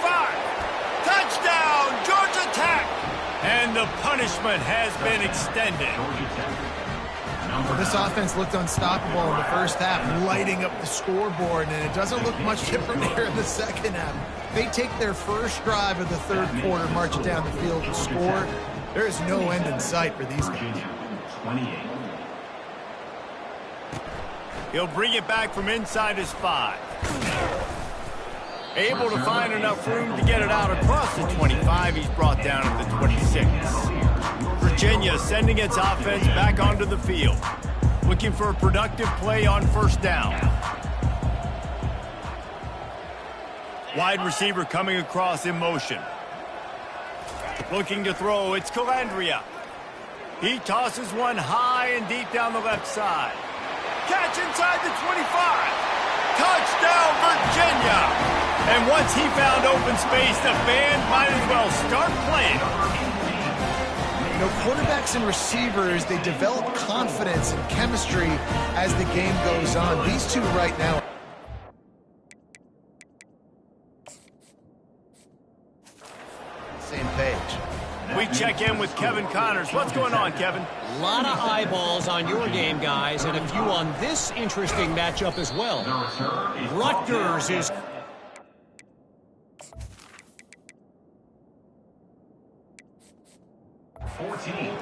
Touchdown, Georgia Tech! And the punishment has been extended. Well, this offense looked unstoppable in the first half, lighting up the scoreboard, and it doesn't look much different here in the second half. They take their first drive of the third quarter, march it down the field, and score. There is no end in sight for these guys. 28. He'll bring it back from inside his 5. Able to find enough room to get it out across the 25. He's brought down at the 26. Virginia sending its offense back onto the field. Looking for a productive play on 1st down. Wide receiver coming across in motion. Looking to throw, it's Calandria. He tosses one high and deep down the left side. Catch inside the 25. Touchdown, Virginia! And once he found open space, the band might as well start playing. You know, quarterbacks and receivers, they develop confidence and chemistry as the game goes on. These two right now. Same page. We check in with Kevin Connors. What's going on, Kevin? A lot of eyeballs on your game, guys, and a few on this interesting matchup as well. Rutgers is...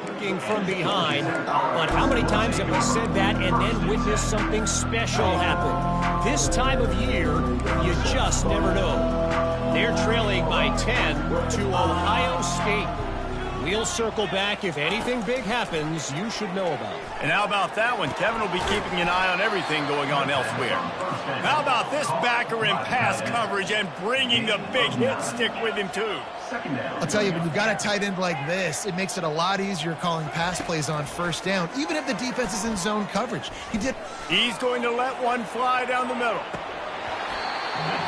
Looking from behind, but how many times have we said that and then witnessed something special happen? This time of year, you just never know. They're trailing by 10 to Ohio State. We'll circle back if anything big happens you should know about. And how about that one? Kevin will be keeping an eye on everything going on elsewhere. How about this backer in pass coverage and bringing the big hit stick with him, too? I'll tell you, when you've got a tight end like this, it makes it a lot easier calling pass plays on first down, even if the defense is in zone coverage. He's going to let one fly down the middle.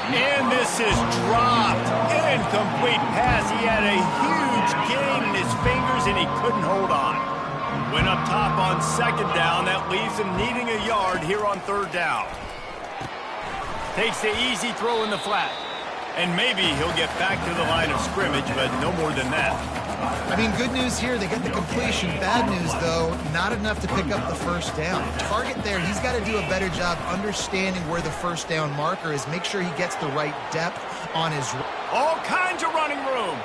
And this is dropped. Incomplete pass. He had a huge gain in his fingers, and he couldn't hold on. Went up top on second down. That leaves him needing a yard here on third down. Takes the easy throw in the flat. And maybe he'll get back to the line of scrimmage, but no more than that. I mean, good news here, they get the completion. Bad news, though, not enough to pick up the first down. Target there, he's got to do a better job understanding where the first down marker is. Make sure he gets the right depth on his... All kinds of running room.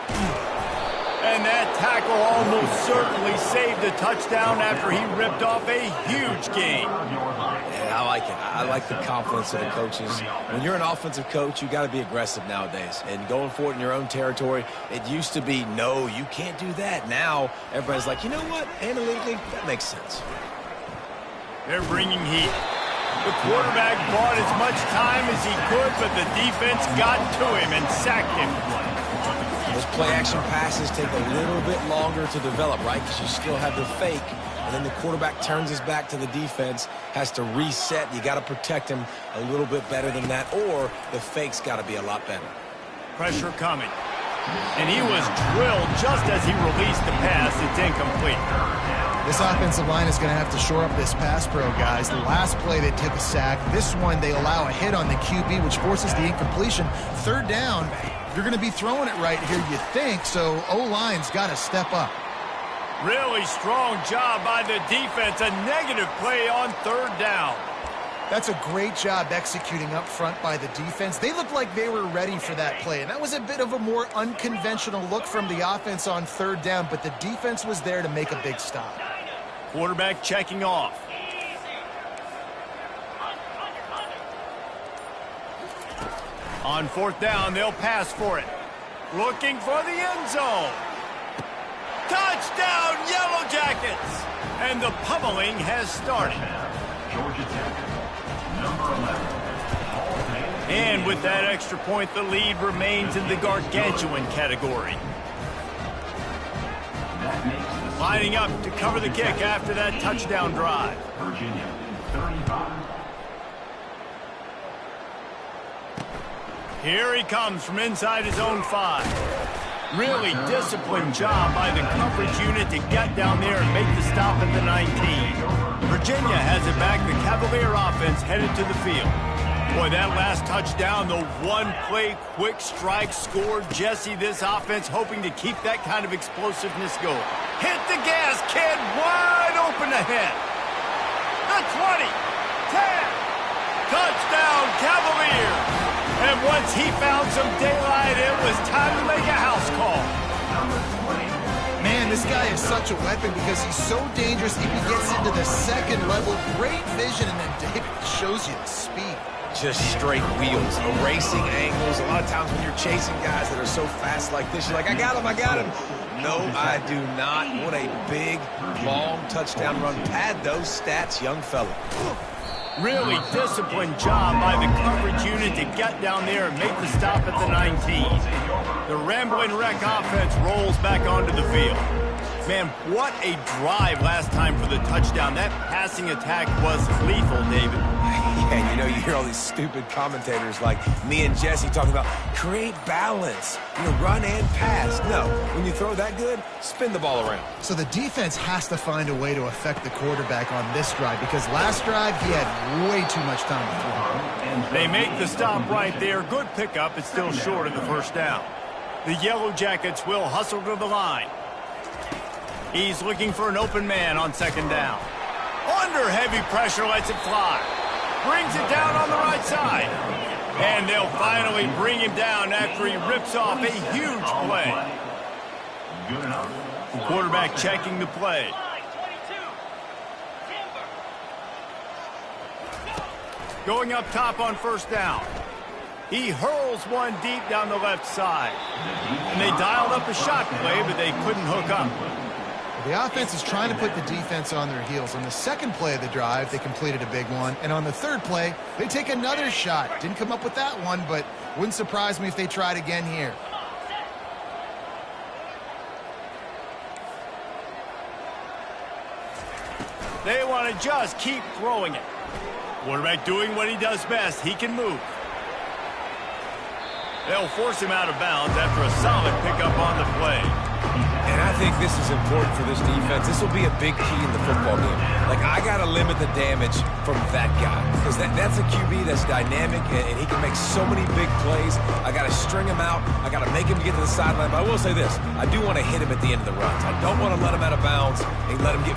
And that tackle almost certainly saved a touchdown after he ripped off a huge gain. Yeah, I like it. I like the confidence of the coaches. When you're an offensive coach, you got to be aggressive nowadays. And going for it in your own territory, it used to be, no, you can't do that. Now, everybody's like, you know what? Analytically, that makes sense. They're bringing heat. The quarterback bought as much time as he could, but the defense got to him and sacked him. Those play-action passes take a little bit longer to develop, right? Because you still have the fake, and then the quarterback turns his back to the defense, has to reset. You got to protect him a little bit better than that, or the fake's got to be a lot better. Pressure coming. And he was drilled just as he released the pass. It's incomplete. This offensive line is going to have to shore up this pass pro, guys. The last play they took a sack. This one they allow a hit on the QB, which forces the incompletion. Third down, you're going to be throwing it right here, you think, so O-line's got to step up. Really strong job by the defense. A negative play on third down. That's a great job executing up front by the defense. They looked like they were ready for that play, and that was a bit of a more unconventional look from the offense on third down, but the defense was there to make a big stop. Quarterback checking off. On fourth down, they'll pass for it. Looking for the end zone. Touchdown, Yellow Jackets! And the pummeling has started. Georgia Tech, number 11. And with that extra point, the lead remains in the gargantuan category. Lining up to cover the kick after that touchdown drive. Virginia, 35. Here he comes from inside his own 5. Really disciplined job by the coverage unit to get down there and make the stop at the 19. Virginia has it back. The Cavalier offense headed to the field. Boy, that last touchdown, the one-play quick strike scored. Jesse, this offense hoping to keep that kind of explosiveness going. Hit the gas, kid. Wide open ahead. The 20. 10. Touchdown, Cavaliers. And once he found some daylight, it was time to make a house call. Man, this guy is such a weapon because he's so dangerous if he gets into the second level. Great vision, and then David shows you the speed. Just straight wheels, erasing angles. A lot of times when you're chasing guys that are so fast like this, you're like, I got him, I got him. No, I do not. What a big, long touchdown run. Pad those stats, young fella. Really disciplined job by the coverage unit to get down there and make the stop at the 19. The Rambling Wreck offense rolls back onto the field. Man, what a drive last time for the touchdown. That passing attack was lethal, David. Yeah, you know, you hear all these stupid commentators like me and Jesse talking about create balance, run and pass. No, when you throw that good, spin the ball around. So the defense has to find a way to affect the quarterback on this drive because last drive he had way too much time to throw. They make the stop right there. Good pickup. It's still short of the first down. The Yellow Jackets will hustle to the line. He's looking for an open man on second down. Under heavy pressure, lets it fly. Brings it down on the right side. And they'll finally bring him down after he rips off a huge play. Good enough. Quarterback checking the play. Going up top on first down. He hurls one deep down the left side. And they dialed up a shot play, but they couldn't hook up. The offense is trying to put the defense on their heels. On the second play of the drive, they completed a big one. And on the third play, they take another shot. Didn't come up with that one, but wouldn't surprise me if they tried again here. They want to just keep throwing it. Quarterback doing what he does best. He can move. They'll force him out of bounds after a solid pickup on the play. And I think this is important for this defense. This will be a big key in the football game. Like, I got to limit the damage from that guy. Because that's a QB that's dynamic, and he can make so many big plays. I got to string him out. I got to make him get to the sideline. But I will say this. I do want to hit him at the end of the runs. I don't want to let him out of bounds and let him get...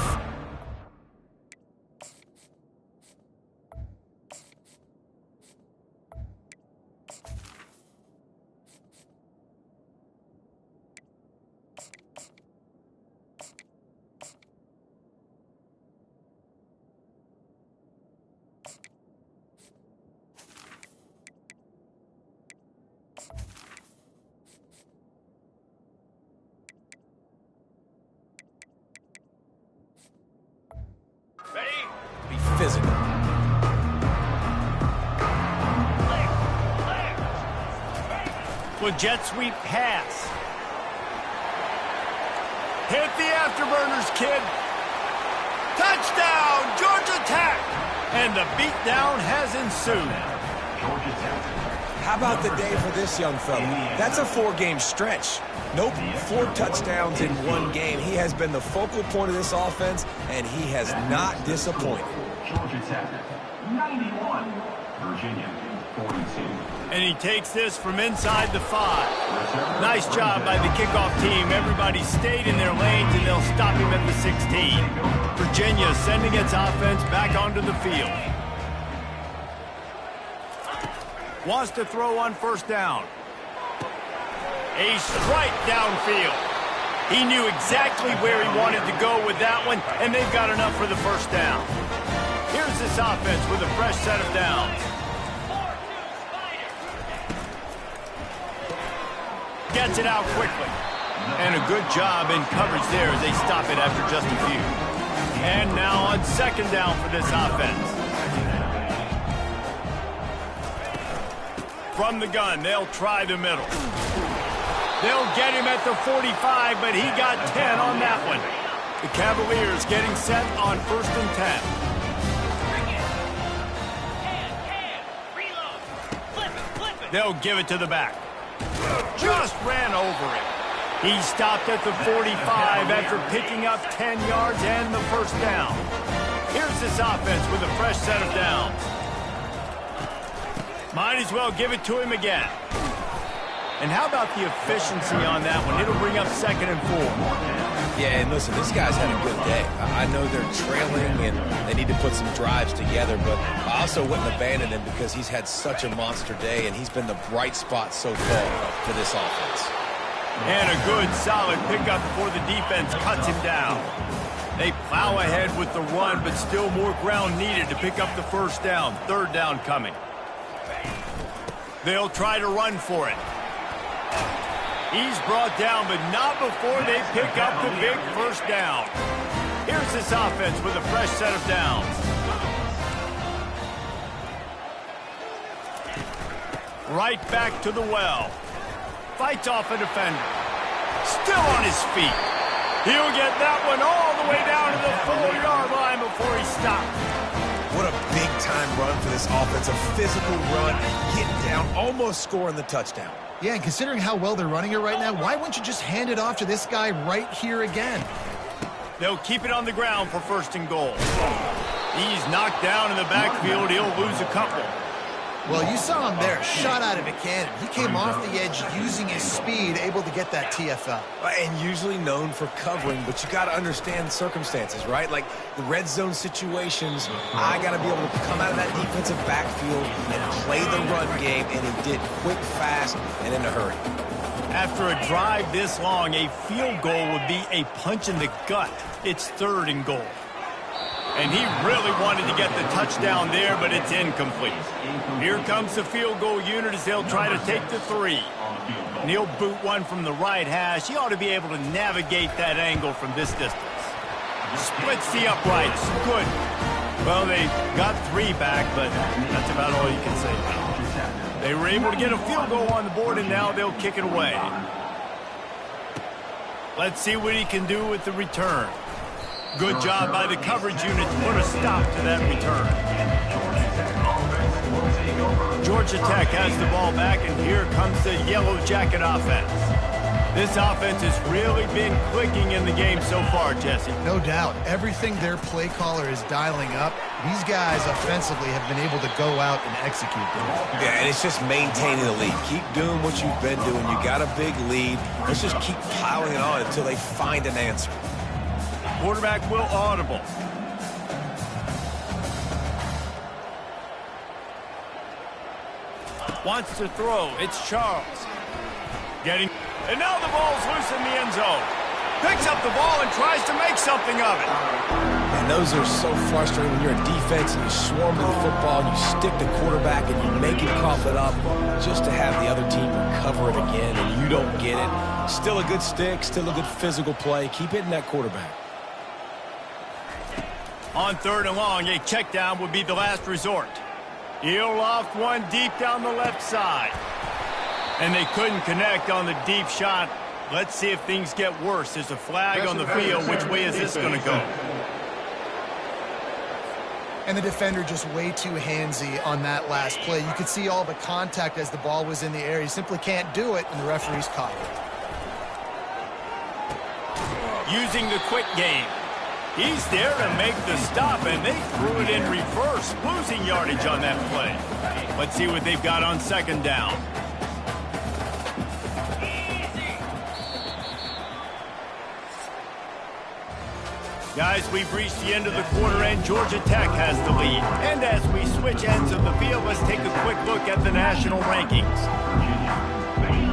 physical. With jet sweep pass. Hit the afterburners, kid. Touchdown, Georgia Tech. And the beatdown has ensued. Georgia Tech. How about the day for this young fella? That's a 4-game stretch. Nope, 4 touchdowns in 1 game. He has been the focal point of this offense, and he has not disappointed. Georgia Tech, 91. Virginia, 42. And he takes this from inside the 5. Nice job by the kickoff team. Everybody stayed in their lanes, and they'll stop him at the 16. Virginia sending its offense back onto the field. Wants to throw on first down. A strike downfield. He knew exactly where he wanted to go with that one, and they've got enough for the first down. Here's this offense with a fresh set of downs. Gets it out quickly. And a good job in coverage there as they stop it after just a few. And now on second down for this offense. From the gun, they'll try the middle. They'll get him at the 45, but he got 10 on that one. The Cavaliers getting set on first and 10. They'll give it to the back. Just ran over it. He stopped at the 45 after picking up 10 yards and the first down. Here's this offense with a fresh set of downs. Might as well give it to him again. And how about the efficiency on that one? It'll bring up second and 4. Yeah, and listen, this guy's had a good day. I know they're trailing and they need to put some drives together, but I also wouldn't abandon him because he's had such a monster day, and he's been the bright spot so far for this offense. And a good, solid pickup before the defense cuts him down. They plow ahead with the run, but still more ground needed to pick up the first down. Third down coming. They'll try to run for it. He's brought down, but not before they pick up the big first down. Here's this offense with a fresh set of downs. Right back to the well. Fights off a defender. Still on his feet. He'll get that one all the way down to the 4-yard line before he stops. What a big-time run for this offense. A physical run, getting down, almost scoring the touchdown. Yeah, and considering how well they're running it right now, why wouldn't you just hand it off to this guy right here again? They'll keep it on the ground for first and goal. He's knocked down in the backfield. He'll lose a couple. Well, you saw him there, shot out of a cannon. He came off the edge using his speed, able to get that TFL. And usually known for covering, but you got to understand the circumstances, right? Like the red zone situations, I got to be able to come out of that defensive backfield and play the run game, and he did quick, fast, and in a hurry. After a drive this long, a field goal would be a punch in the gut. It's 3rd and goal. And he really wanted to get the touchdown there, but it's incomplete. Here comes the field goal unit as they'll try to take the 3. And he'll boot one from the right hash. He ought to be able to navigate that angle from this distance. Splits the uprights. Good. Well, they got 3 back, but that's about all you can say about it. They were able to get a field goal on the board, and now they'll kick it away. Let's see what he can do with the return. Good job by the coverage unit to put a stop to that return. Georgia Tech has the ball back, and here comes the Yellow Jacket offense. This offense has really been clicking in the game so far, Jesse. No doubt. Everything their play caller is dialing up, these guys offensively have been able to go out and execute them. Yeah, and it's just maintaining the lead. Keep doing what you've been doing. You got a big lead. Let's just keep piling it on until they find an answer. Quarterback will audible. Wants to throw. It's Charles. Getting... And now the ball's loose in the end zone. Picks up the ball and tries to make something of it. And those are so frustrating when you're a defense and you swarm to the football, and you stick the quarterback and you make him cough it up just to have the other team recover it again, and you don't get it. Still a good stick, still a good physical play. Keep hitting that quarterback. On 3rd and long, a check down would be the last resort. He'll loft one deep down the left side. And they couldn't connect on the deep shot. Let's see if things get worse. There's a flag on the field. Which way is this going to go? And the defender just way too handsy on that last play. You could see all the contact as the ball was in the air. He simply can't do it, and the referee's caught it. Using the quick game. He's there to make the stop, and they threw it in reverse, losing yardage on that play. Let's see what they've got on 2nd down. Guys, we've reached the end of the quarter, and Georgia Tech has the lead. And as we switch ends of the field, let's take a quick look at the national rankings.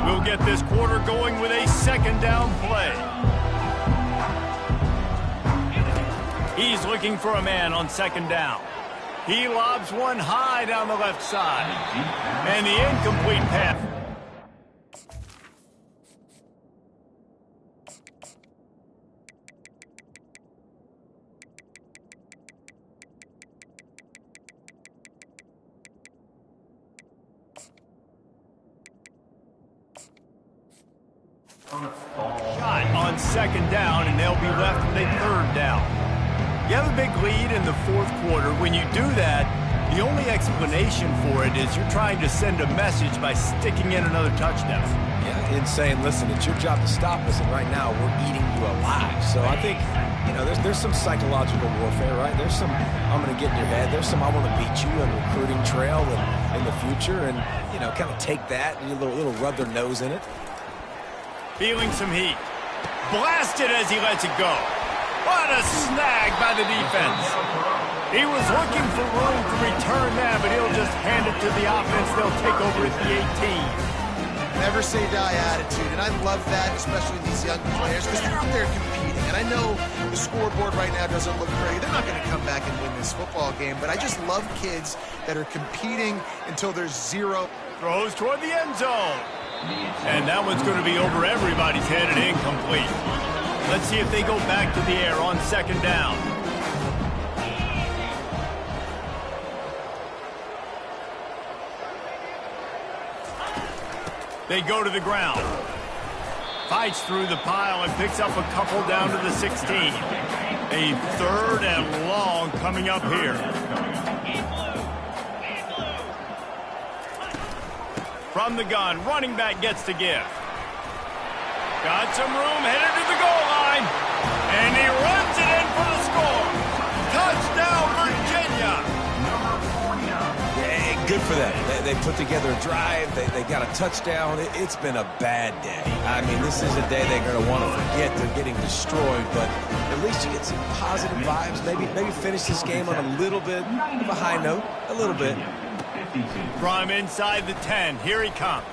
We'll get this quarter going with a 2nd down play. He's looking for a man on 2nd down. He lobs one high down the left side. And the incomplete pass. Shot on 2nd down, and they'll be left with a 3rd down. You have a big lead in the 4th quarter. When you do that, the only explanation for it is you're trying to send a message by sticking in another touchdown. Yeah, and saying, listen, it's your job to stop us, and right now we're eating you alive. So I think, you know, there's some psychological warfare, right? There's some, I'm going to get in your head. There's some, I want to beat you on the recruiting trail in the future, and, you know, kind of take that and a little rub their nose in it. Feeling some heat. Blasted as he lets it go. What a snag by the defense. He was looking for room to return that, but he'll just hand it to the offense. They'll take over at the 18. Never say die attitude, and I love that, especially these young players, because they're out there competing. And I know the scoreboard right now doesn't look pretty. They're not going to come back and win this football game, but I just love kids that are competing until there's zero. Throws toward the end zone. And that one's going to be over everybody's head and incomplete. Let's see if they go back to the air on 2nd down. They go to the ground. Fights through the pile and picks up a couple down to the 16. A 3rd and long coming up here. From the gun, running back gets to give. Got some room, headed to the goal line. And he runs it in for the score. Touchdown, Virginia. Yeah, Good for them. They put together a drive. They got a touchdown. It's been a bad day. I mean, this is a day they're going to want to forget. They're getting destroyed, but at least you get some positive vibes. Maybe finish this game on a little bit of a high note. A little bit. From inside the 10, here he comes.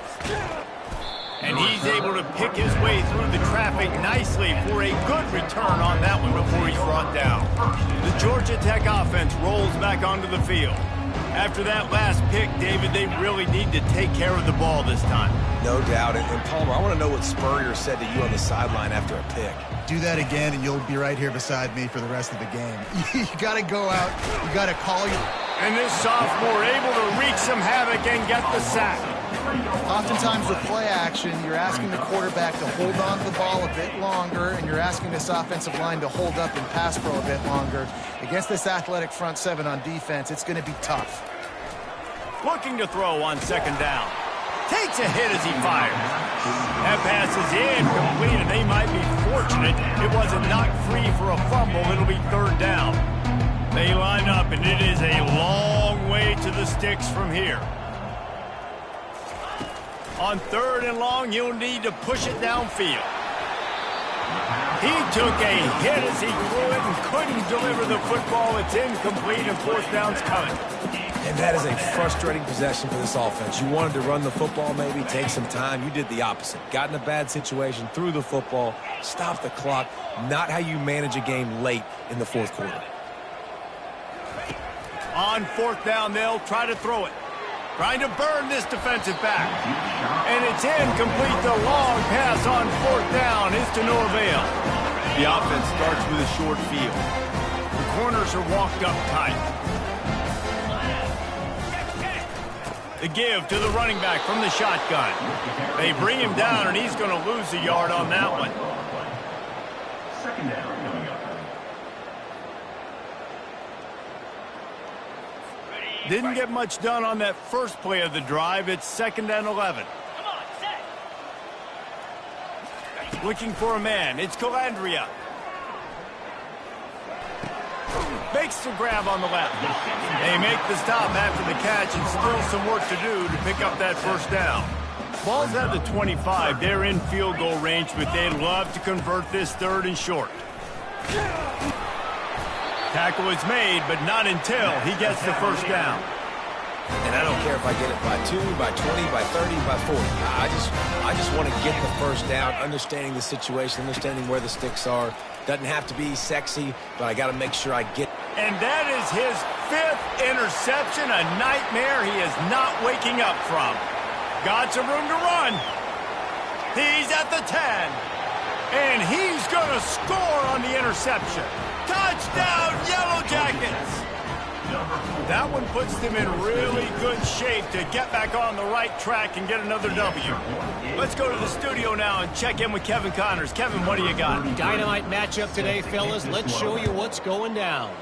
And he's able to pick his way through the traffic nicely for a good return on that one before he's brought down. The Georgia Tech offense rolls back onto the field. After that last pick, David, they really need to take care of the ball this time. No doubt. And Palmer, I want to know what Spurrier said to you on the sideline after a pick. Do that again, and you'll be right here beside me for the rest of the game. You got to go out. You got to call your... And this sophomore able to wreak some havoc and get the sack. Oftentimes with play action, you're asking the quarterback to hold on to the ball a bit longer, and you're asking this offensive line to hold up and pass pro a bit longer. Against this athletic front seven on defense, it's going to be tough. Looking to throw on second down. Takes a hit as he fires. That pass is incomplete, and they might be fortunate it wasn't knocked free for a fumble. It'll be third down. They line up, and it is a long way to the sticks from here. On third and long, you'll need to push it downfield. He took a hit as he threw it and couldn't deliver the football. It's incomplete, and fourth down's coming. And that is a frustrating possession for this offense. You wanted to run the football, maybe take some time. You did the opposite. Got in a bad situation, threw the football, stopped the clock. Not how you manage a game late in the fourth quarter. On fourth down, they'll try to throw it. Trying to burn this defensive back. And it's incomplete. The long pass on fourth down is to no avail. The offense starts with a short field. The corners are walked up tight. The give to the running back from the shotgun. They bring him down, and he's going to lose a yard on that one. Second down coming up. Didn't get much done on that first play of the drive. It's second and 11. Looking for a man. It's Calandria. Makes the grab on the left. They make the stop after the catch, and still some work to do to pick up that first down. Ball's at the 25. They're in field goal range, but they'd love to convert this third and short. Tackle is made, but not until he gets the first down. And I don't care if I get it by 2, by 20, by 30, by 40. I just want to get the first down, understanding the situation, understanding where the sticks are. Doesn't have to be sexy, but I got to make sure I get. And that is his 5th interception, a nightmare he is not waking up from. Got some room to run. He's at the 10. And he's going to score on the interception. Touchdown, Yellow Jackets! That one puts them in really good shape to get back on the right track and get another W. Let's go to the studio now and check in with Kevin Connors. Kevin, what do you got? Dynamite matchup today, fellas. Let's show you what's going down.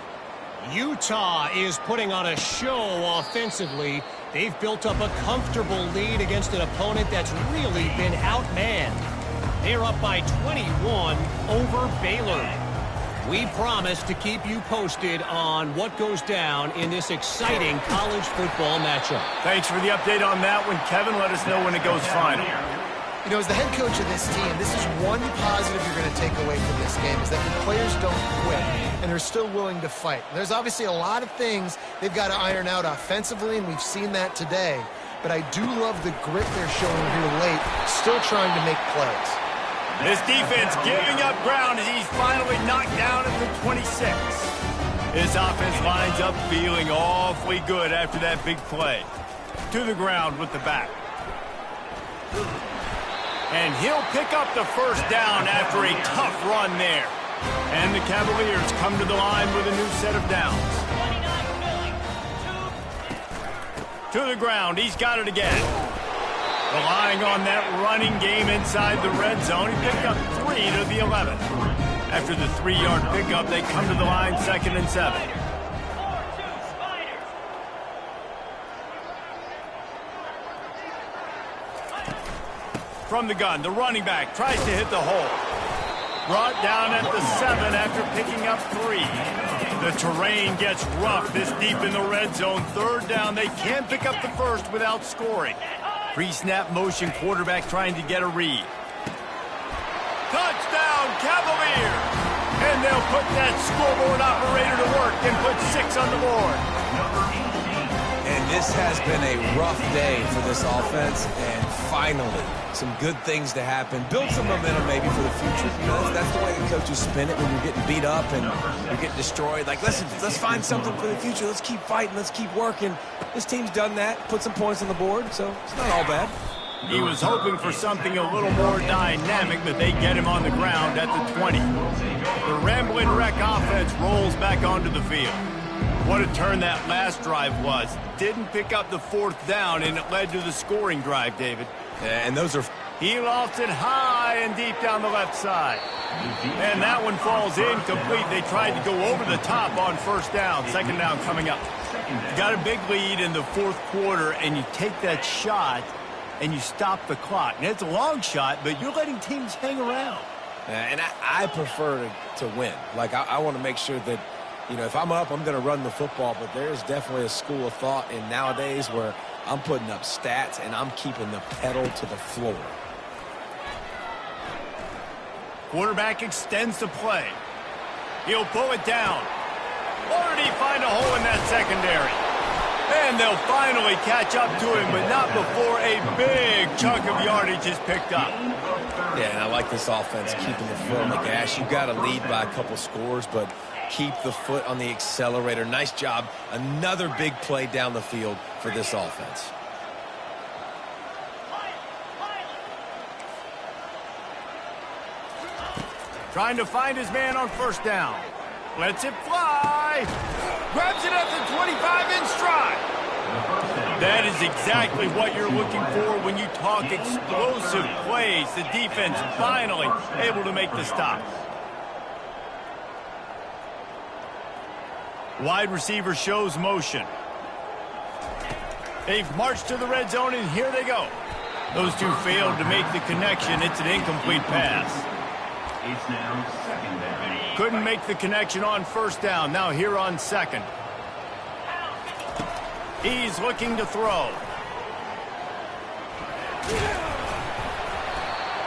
Utah is putting on a show offensively. They've built up a comfortable lead against an opponent that's really been outmanned. They're up by 21 over Baylor. We promise to keep you posted on what goes down in this exciting college football matchup. Thanks for the update on that one, Kevin. Let us know when it goes final. You know, as the head coach of this team, this is one positive you're going to take away from this game, is that the players don't quit, and they're still willing to fight. There's obviously a lot of things they've got to iron out offensively, and we've seen that today. But I do love the grit they're showing here late, still trying to make plays. This defense giving up ground as he's finally knocked down at the 26. This offense lines up feeling awfully good after that big play. To the ground with the back. And he'll pick up the first down after a tough run there. And the Cavaliers come to the line with a new set of downs. To the ground. He's got it again. Relying on that running game inside the red zone. He picked up 3 to the 11. After the 3-yard pickup, they come to the line 2nd and 7. From the gun, the running back tries to hit the hole. Brought down at the 7 after picking up 3. The terrain gets rough this deep in the red zone. Third down, they can't pick up the first without scoring. Pre-snap motion, quarterback trying to get a read. Touchdown, Cavaliers! And they'll put that scoreboard operator to work and put 6 on the board. And this has been a rough day for this offense, and finally, some good things to happen. Build some momentum maybe for the future. You know, that's the way the coaches spin it when you're getting beat up and you're getting destroyed. Like, listen, let's find something for the future. Let's keep fighting. Let's keep working. This team's done that, put some points on the board, so it's not all bad. He was hoping for something a little more dynamic, but they get him on the ground at the 20. The Ramblin' Wreck offense rolls back onto the field. What a turn that last drive was. Didn't pick up the 4th down, and it led to the scoring drive, David. Yeah, and those are... He lofts it high and deep down the left side. And that one falls incomplete. They tried to go over the top on 1st down. 2nd down coming up. You got a big lead in the 4th quarter, and you take that shot, and you stop the clock. And it's a long shot, but you're letting teams hang around. And I prefer to win. Like, I want to make sure that, you know, if I'm up, I'm going to run the football, but there's definitely a school of thought in nowadays where I'm putting up stats and I'm keeping the pedal to the floor. Quarterback extends the play. He'll pull it down. Or did he find a hole in that secondary? And they'll finally catch up to him, but not before a big chunk of yardage is picked up. Yeah, and I like this offense keeping the foot on the gas. You've got to lead by a couple scores, but keep the foot on the accelerator. Nice job. Another big play down the field for this offense. Trying to find his man on 1st down. Lets it fly. Grabs it at the 25 in stride. That is exactly what you're looking for when you talk explosive plays. The defense finally able to make the stop. Wide receiver shows motion. They've marched to the red zone, and here they go. Those two failed to make the connection. It's an incomplete pass. It's now 2nd down. Couldn't make the connection on 1st down. Now here on 2nd. He's looking to throw.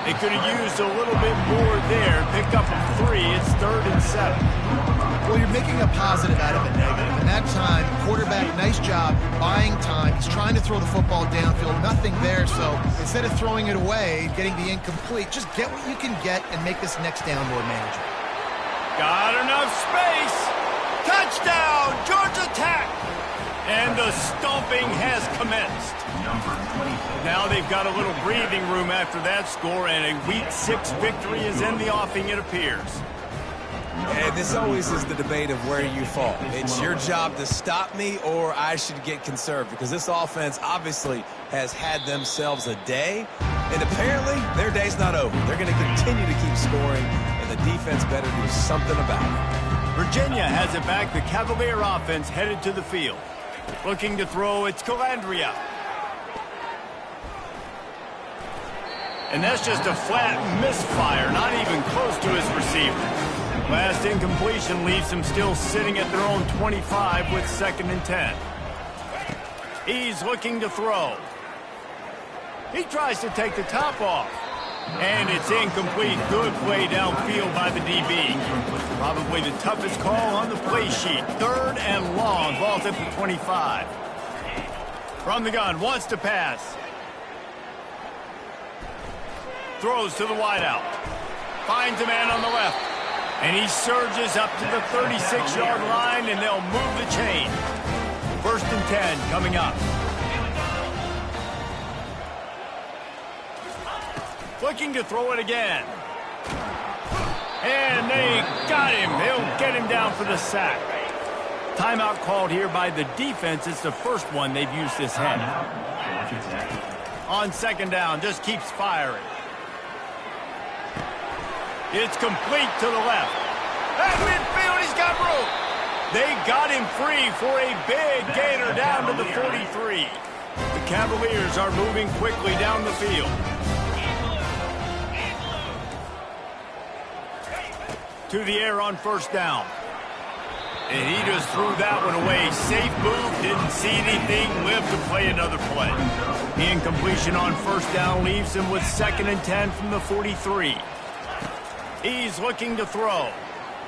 They could have used a little bit more there. Pick up a 3. It's 3rd and 7. Well, you're making a positive out of a negative. And that time, quarterback, nice job, buying time. He's trying to throw the football downfield. Nothing there, so instead of throwing it away, getting the incomplete, just get what you can get and make this next down more manageable. Got enough space. Touchdown, Georgia Tech. And the stomping has commenced. Now they've got a little breathing room after that score, and a Week 6 victory is in the offing, it appears. And this always is the debate of where you fall. It's your job to stop me, or I should get conserved, because this offense obviously has had themselves a day, and apparently their day's not over. They're going to continue to keep scoring, and the defense better do something about it. Virginia has it back. The Cavalier offense headed to the field. Looking to throw, it's Colandrea. And that's just a flat misfire, not even close to his receiver. Last incompletion leaves him still sitting at their own 25 with 2nd and 10. He's looking to throw. He tries to take the top off. And it's incomplete. Good play downfield by the DB. Probably the toughest call on the play sheet. 3rd and long. Ball's at the 25. From the gun. Wants to pass. Throws to the wideout. Finds a man on the left. And he surges up to the 36-yard line, and they'll move the chain. 1st and 10 coming up. Looking to throw it again. And they got him. They'll get him down for the sack. Timeout called here by the defense. It's the first one they've used this half. On 2nd down, just keeps firing. It's complete to the left. At midfield, he's got room. They got him free for a big gainer down to the 43. The Cavaliers are moving quickly down the field. To the air on 1st down. And he just threw that one away. Safe move, didn't see anything, lived to play another play. The incompletion on first down leaves him with 2nd and 10 from the 43. He's looking to throw.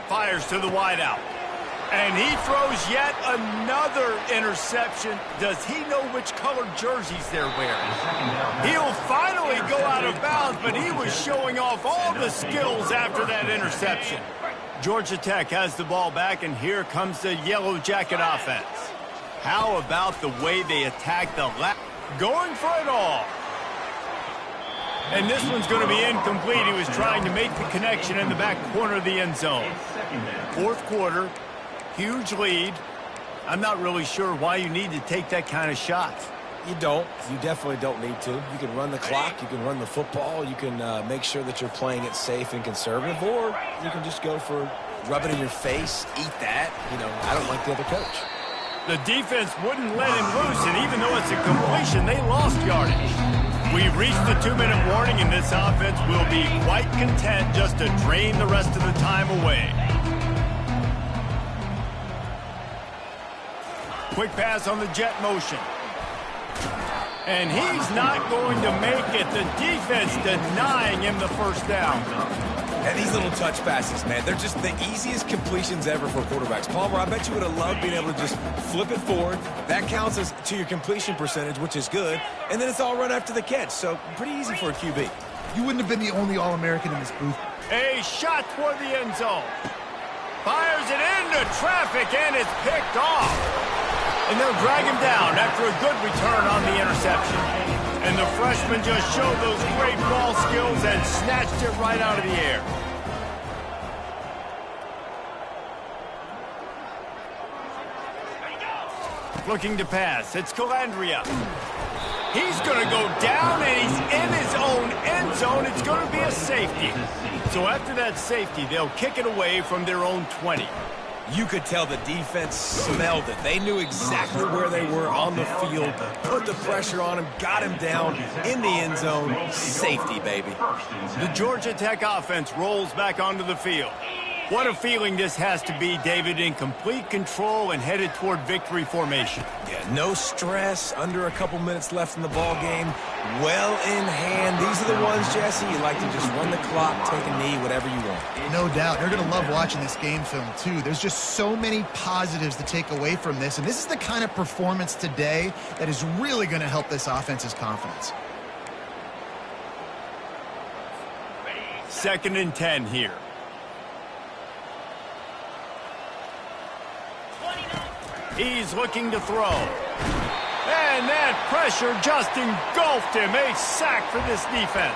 Fires to the wideout. And he throws yet another interception. Does he know which colored jerseys they're wearing? He'll finally go out of bounds, but he was showing off all the skills after that interception. Georgia Tech has the ball back, and here comes the Yellow Jacket offense. How about the way they attack the left? Going for it all. And this one's going to be incomplete. He was trying to make the connection in the back corner of the end zone. 4th quarter, huge lead. I'm not really sure why you need to take that kind of shot. You don't. You definitely don't need to. You can run the clock. You can run the football. You can make sure that you're playing it safe and conservative, or you can just go for rub it in your face, eat that. You know, I don't like the other coach. The defense wouldn't let him loose, and even though it's a completion, they lost yardage. We've reached the 2-minute warning, and this offense will be quite content just to drain the rest of the time away. Quick pass on the jet motion. And he's not going to make it. The defense denying him the first down. And these little touch passes, man, they're just the easiest completions ever for quarterbacks. Palmer, I bet you would have loved being able to just flip it forward. That counts as to your completion percentage, which is good. And then it's all run after the catch, so pretty easy for a QB. You wouldn't have been the only All-American in this booth. A shot toward the end zone. Fires it into traffic, and it's picked off. And they'll drag him down after a good return on the interception. And the freshman just showed those great ball skills and snatched it right out of the air. Looking to pass. It's Calandria. He's going to go down, and he's in his own end zone. It's going to be a safety. So after that safety, they'll kick it away from their own 20. You could tell the defense smelled it. They knew exactly where they were on the field, put the pressure on him, got him down in the end zone. Safety, baby. The Georgia Tech offense rolls back onto the field. What a feeling this has to be, David, in complete control and headed toward victory formation. Yeah, no stress, under a couple minutes left in the ball game. Well in hand. These are the ones, Jesse, you like to just run the clock, take a knee, whatever you want. No doubt. They're going to love watching this game film, too. There's just so many positives to take away from this, and this is the kind of performance today that is really going to help this offense's confidence. 2nd and 10 here. He's looking to throw. And that pressure just engulfed him. A sack for this defense.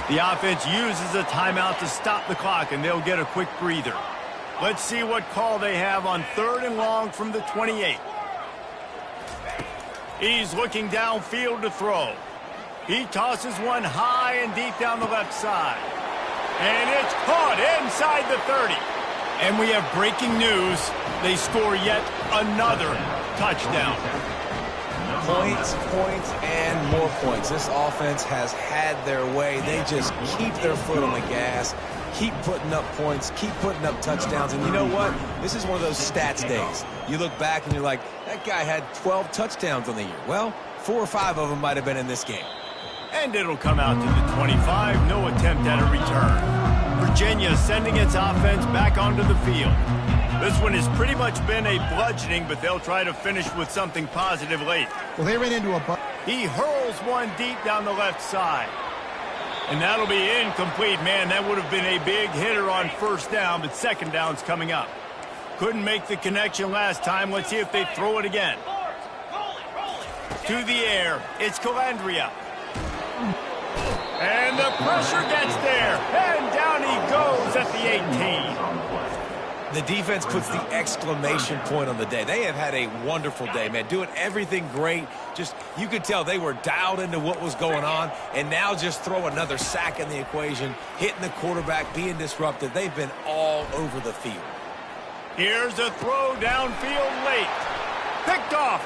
The offense uses a timeout to stop the clock, and they'll get a quick breather. Let's see what call they have on 3rd and long from the 28. He's looking downfield to throw. He tosses one high and deep down the left side. And it's caught inside the 30. And we have breaking news. They score yet another touchdown. Points, and more points. This offense has had their way. They just keep their foot on the gas, keep putting up points, keep putting up touchdowns. And you know what? This is one of those stats days. You look back and you're like, that guy had 12 touchdowns on the year. Well, 4 or 5 of them might have been in this game. And it'll come out to the 25. No attempt at a return. Virginia sending its offense back onto the field. This one has pretty much been a bludgeoning, but they'll try to finish with something positive late. Well, they ran into a... He hurls one deep down the left side. And that'll be incomplete. Man, that would have been a big hitter on 1st down, but 2nd down's coming up. Couldn't make the connection last time. Let's see if they throw it again. To the air. It's Calandria. And the pressure gets there. And down he goes at the 18. The defense puts the exclamation point on the day. They have had a wonderful day, man. Doing everything great. Just, you could tell they were dialed into what was going on. And now just throw another sack in the equation, hitting the quarterback, being disrupted. They've been all over the field. Here's a throw downfield late. Picked off.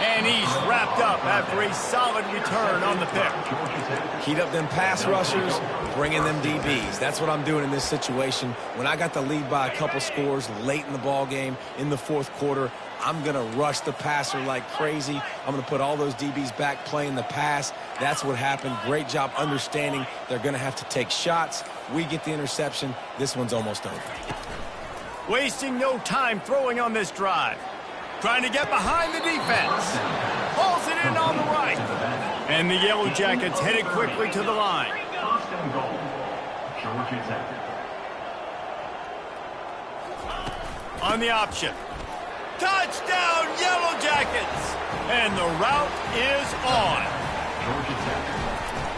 And And he's wrapped up after a solid return on the pick. Heat up them pass rushers, bring in them DBs. That's what I'm doing in this situation. When I got the lead by a couple scores late in the ball game in the fourth quarter, I'm going to rush the passer like crazy. I'm going to put all those DBs back playing the pass. That's what happened. Great job understanding they're going to have to take shots. We get the interception. This one's almost over. Wasting no time throwing on this drive. Trying to get behind the defense. Pulls it in on the right. And the Yellow Jackets headed quickly to the line. First and goal. Georgia Tech. On the option. Touchdown, Yellow Jackets! And the route is on. Georgia Tech.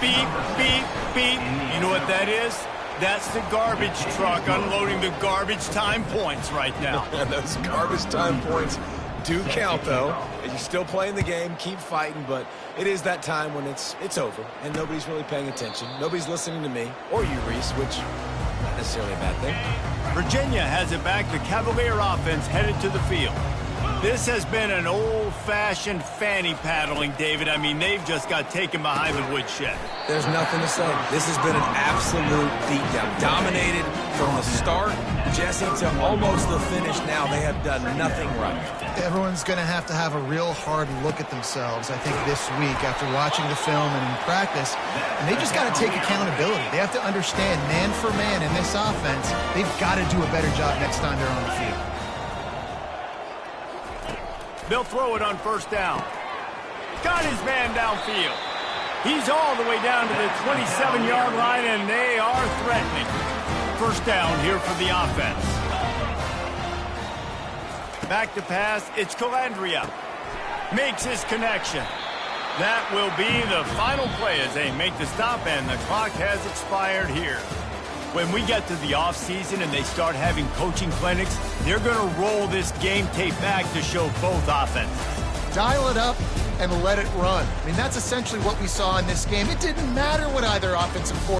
Beep, beep, beep. You know what that is? That's the garbage truck unloading the garbage time points right now. And those garbage time points do count, though. You're still playing the game, keep fighting, but it is that time when it's over, and nobody's really paying attention. Nobody's listening to me, or you, Reese, which not necessarily a bad thing. Virginia has it back. The Cavalier offense headed to the field. This has been an old-fashioned fanny paddling, David. I mean, they've just got taken behind the woodshed. There's nothing to say. This has been an absolute beatdown. Dominated from the start, Jesse, to almost the finish now. They have done nothing right. Everyone's going to have a real hard look at themselves, I think, this week after watching the film and in practice. And they just got to take accountability. They have to understand, man for man in this offense, they've got to do a better job next time they're on the field. They'll throw it on first down. Got his man downfield. He's all the way down to the 27-yard line, and they are threatening. First down here for the offense. Back to pass, it's Calandria. Makes his connection. That will be the final play as they make the stop, and the clock has expired here. When we get to the offseason and they start having coaching clinics, they're going to roll this game tape back to show both offenses. Dial it up and let it run. I mean, that's essentially what we saw in this game. It didn't matter what either offensive coordinator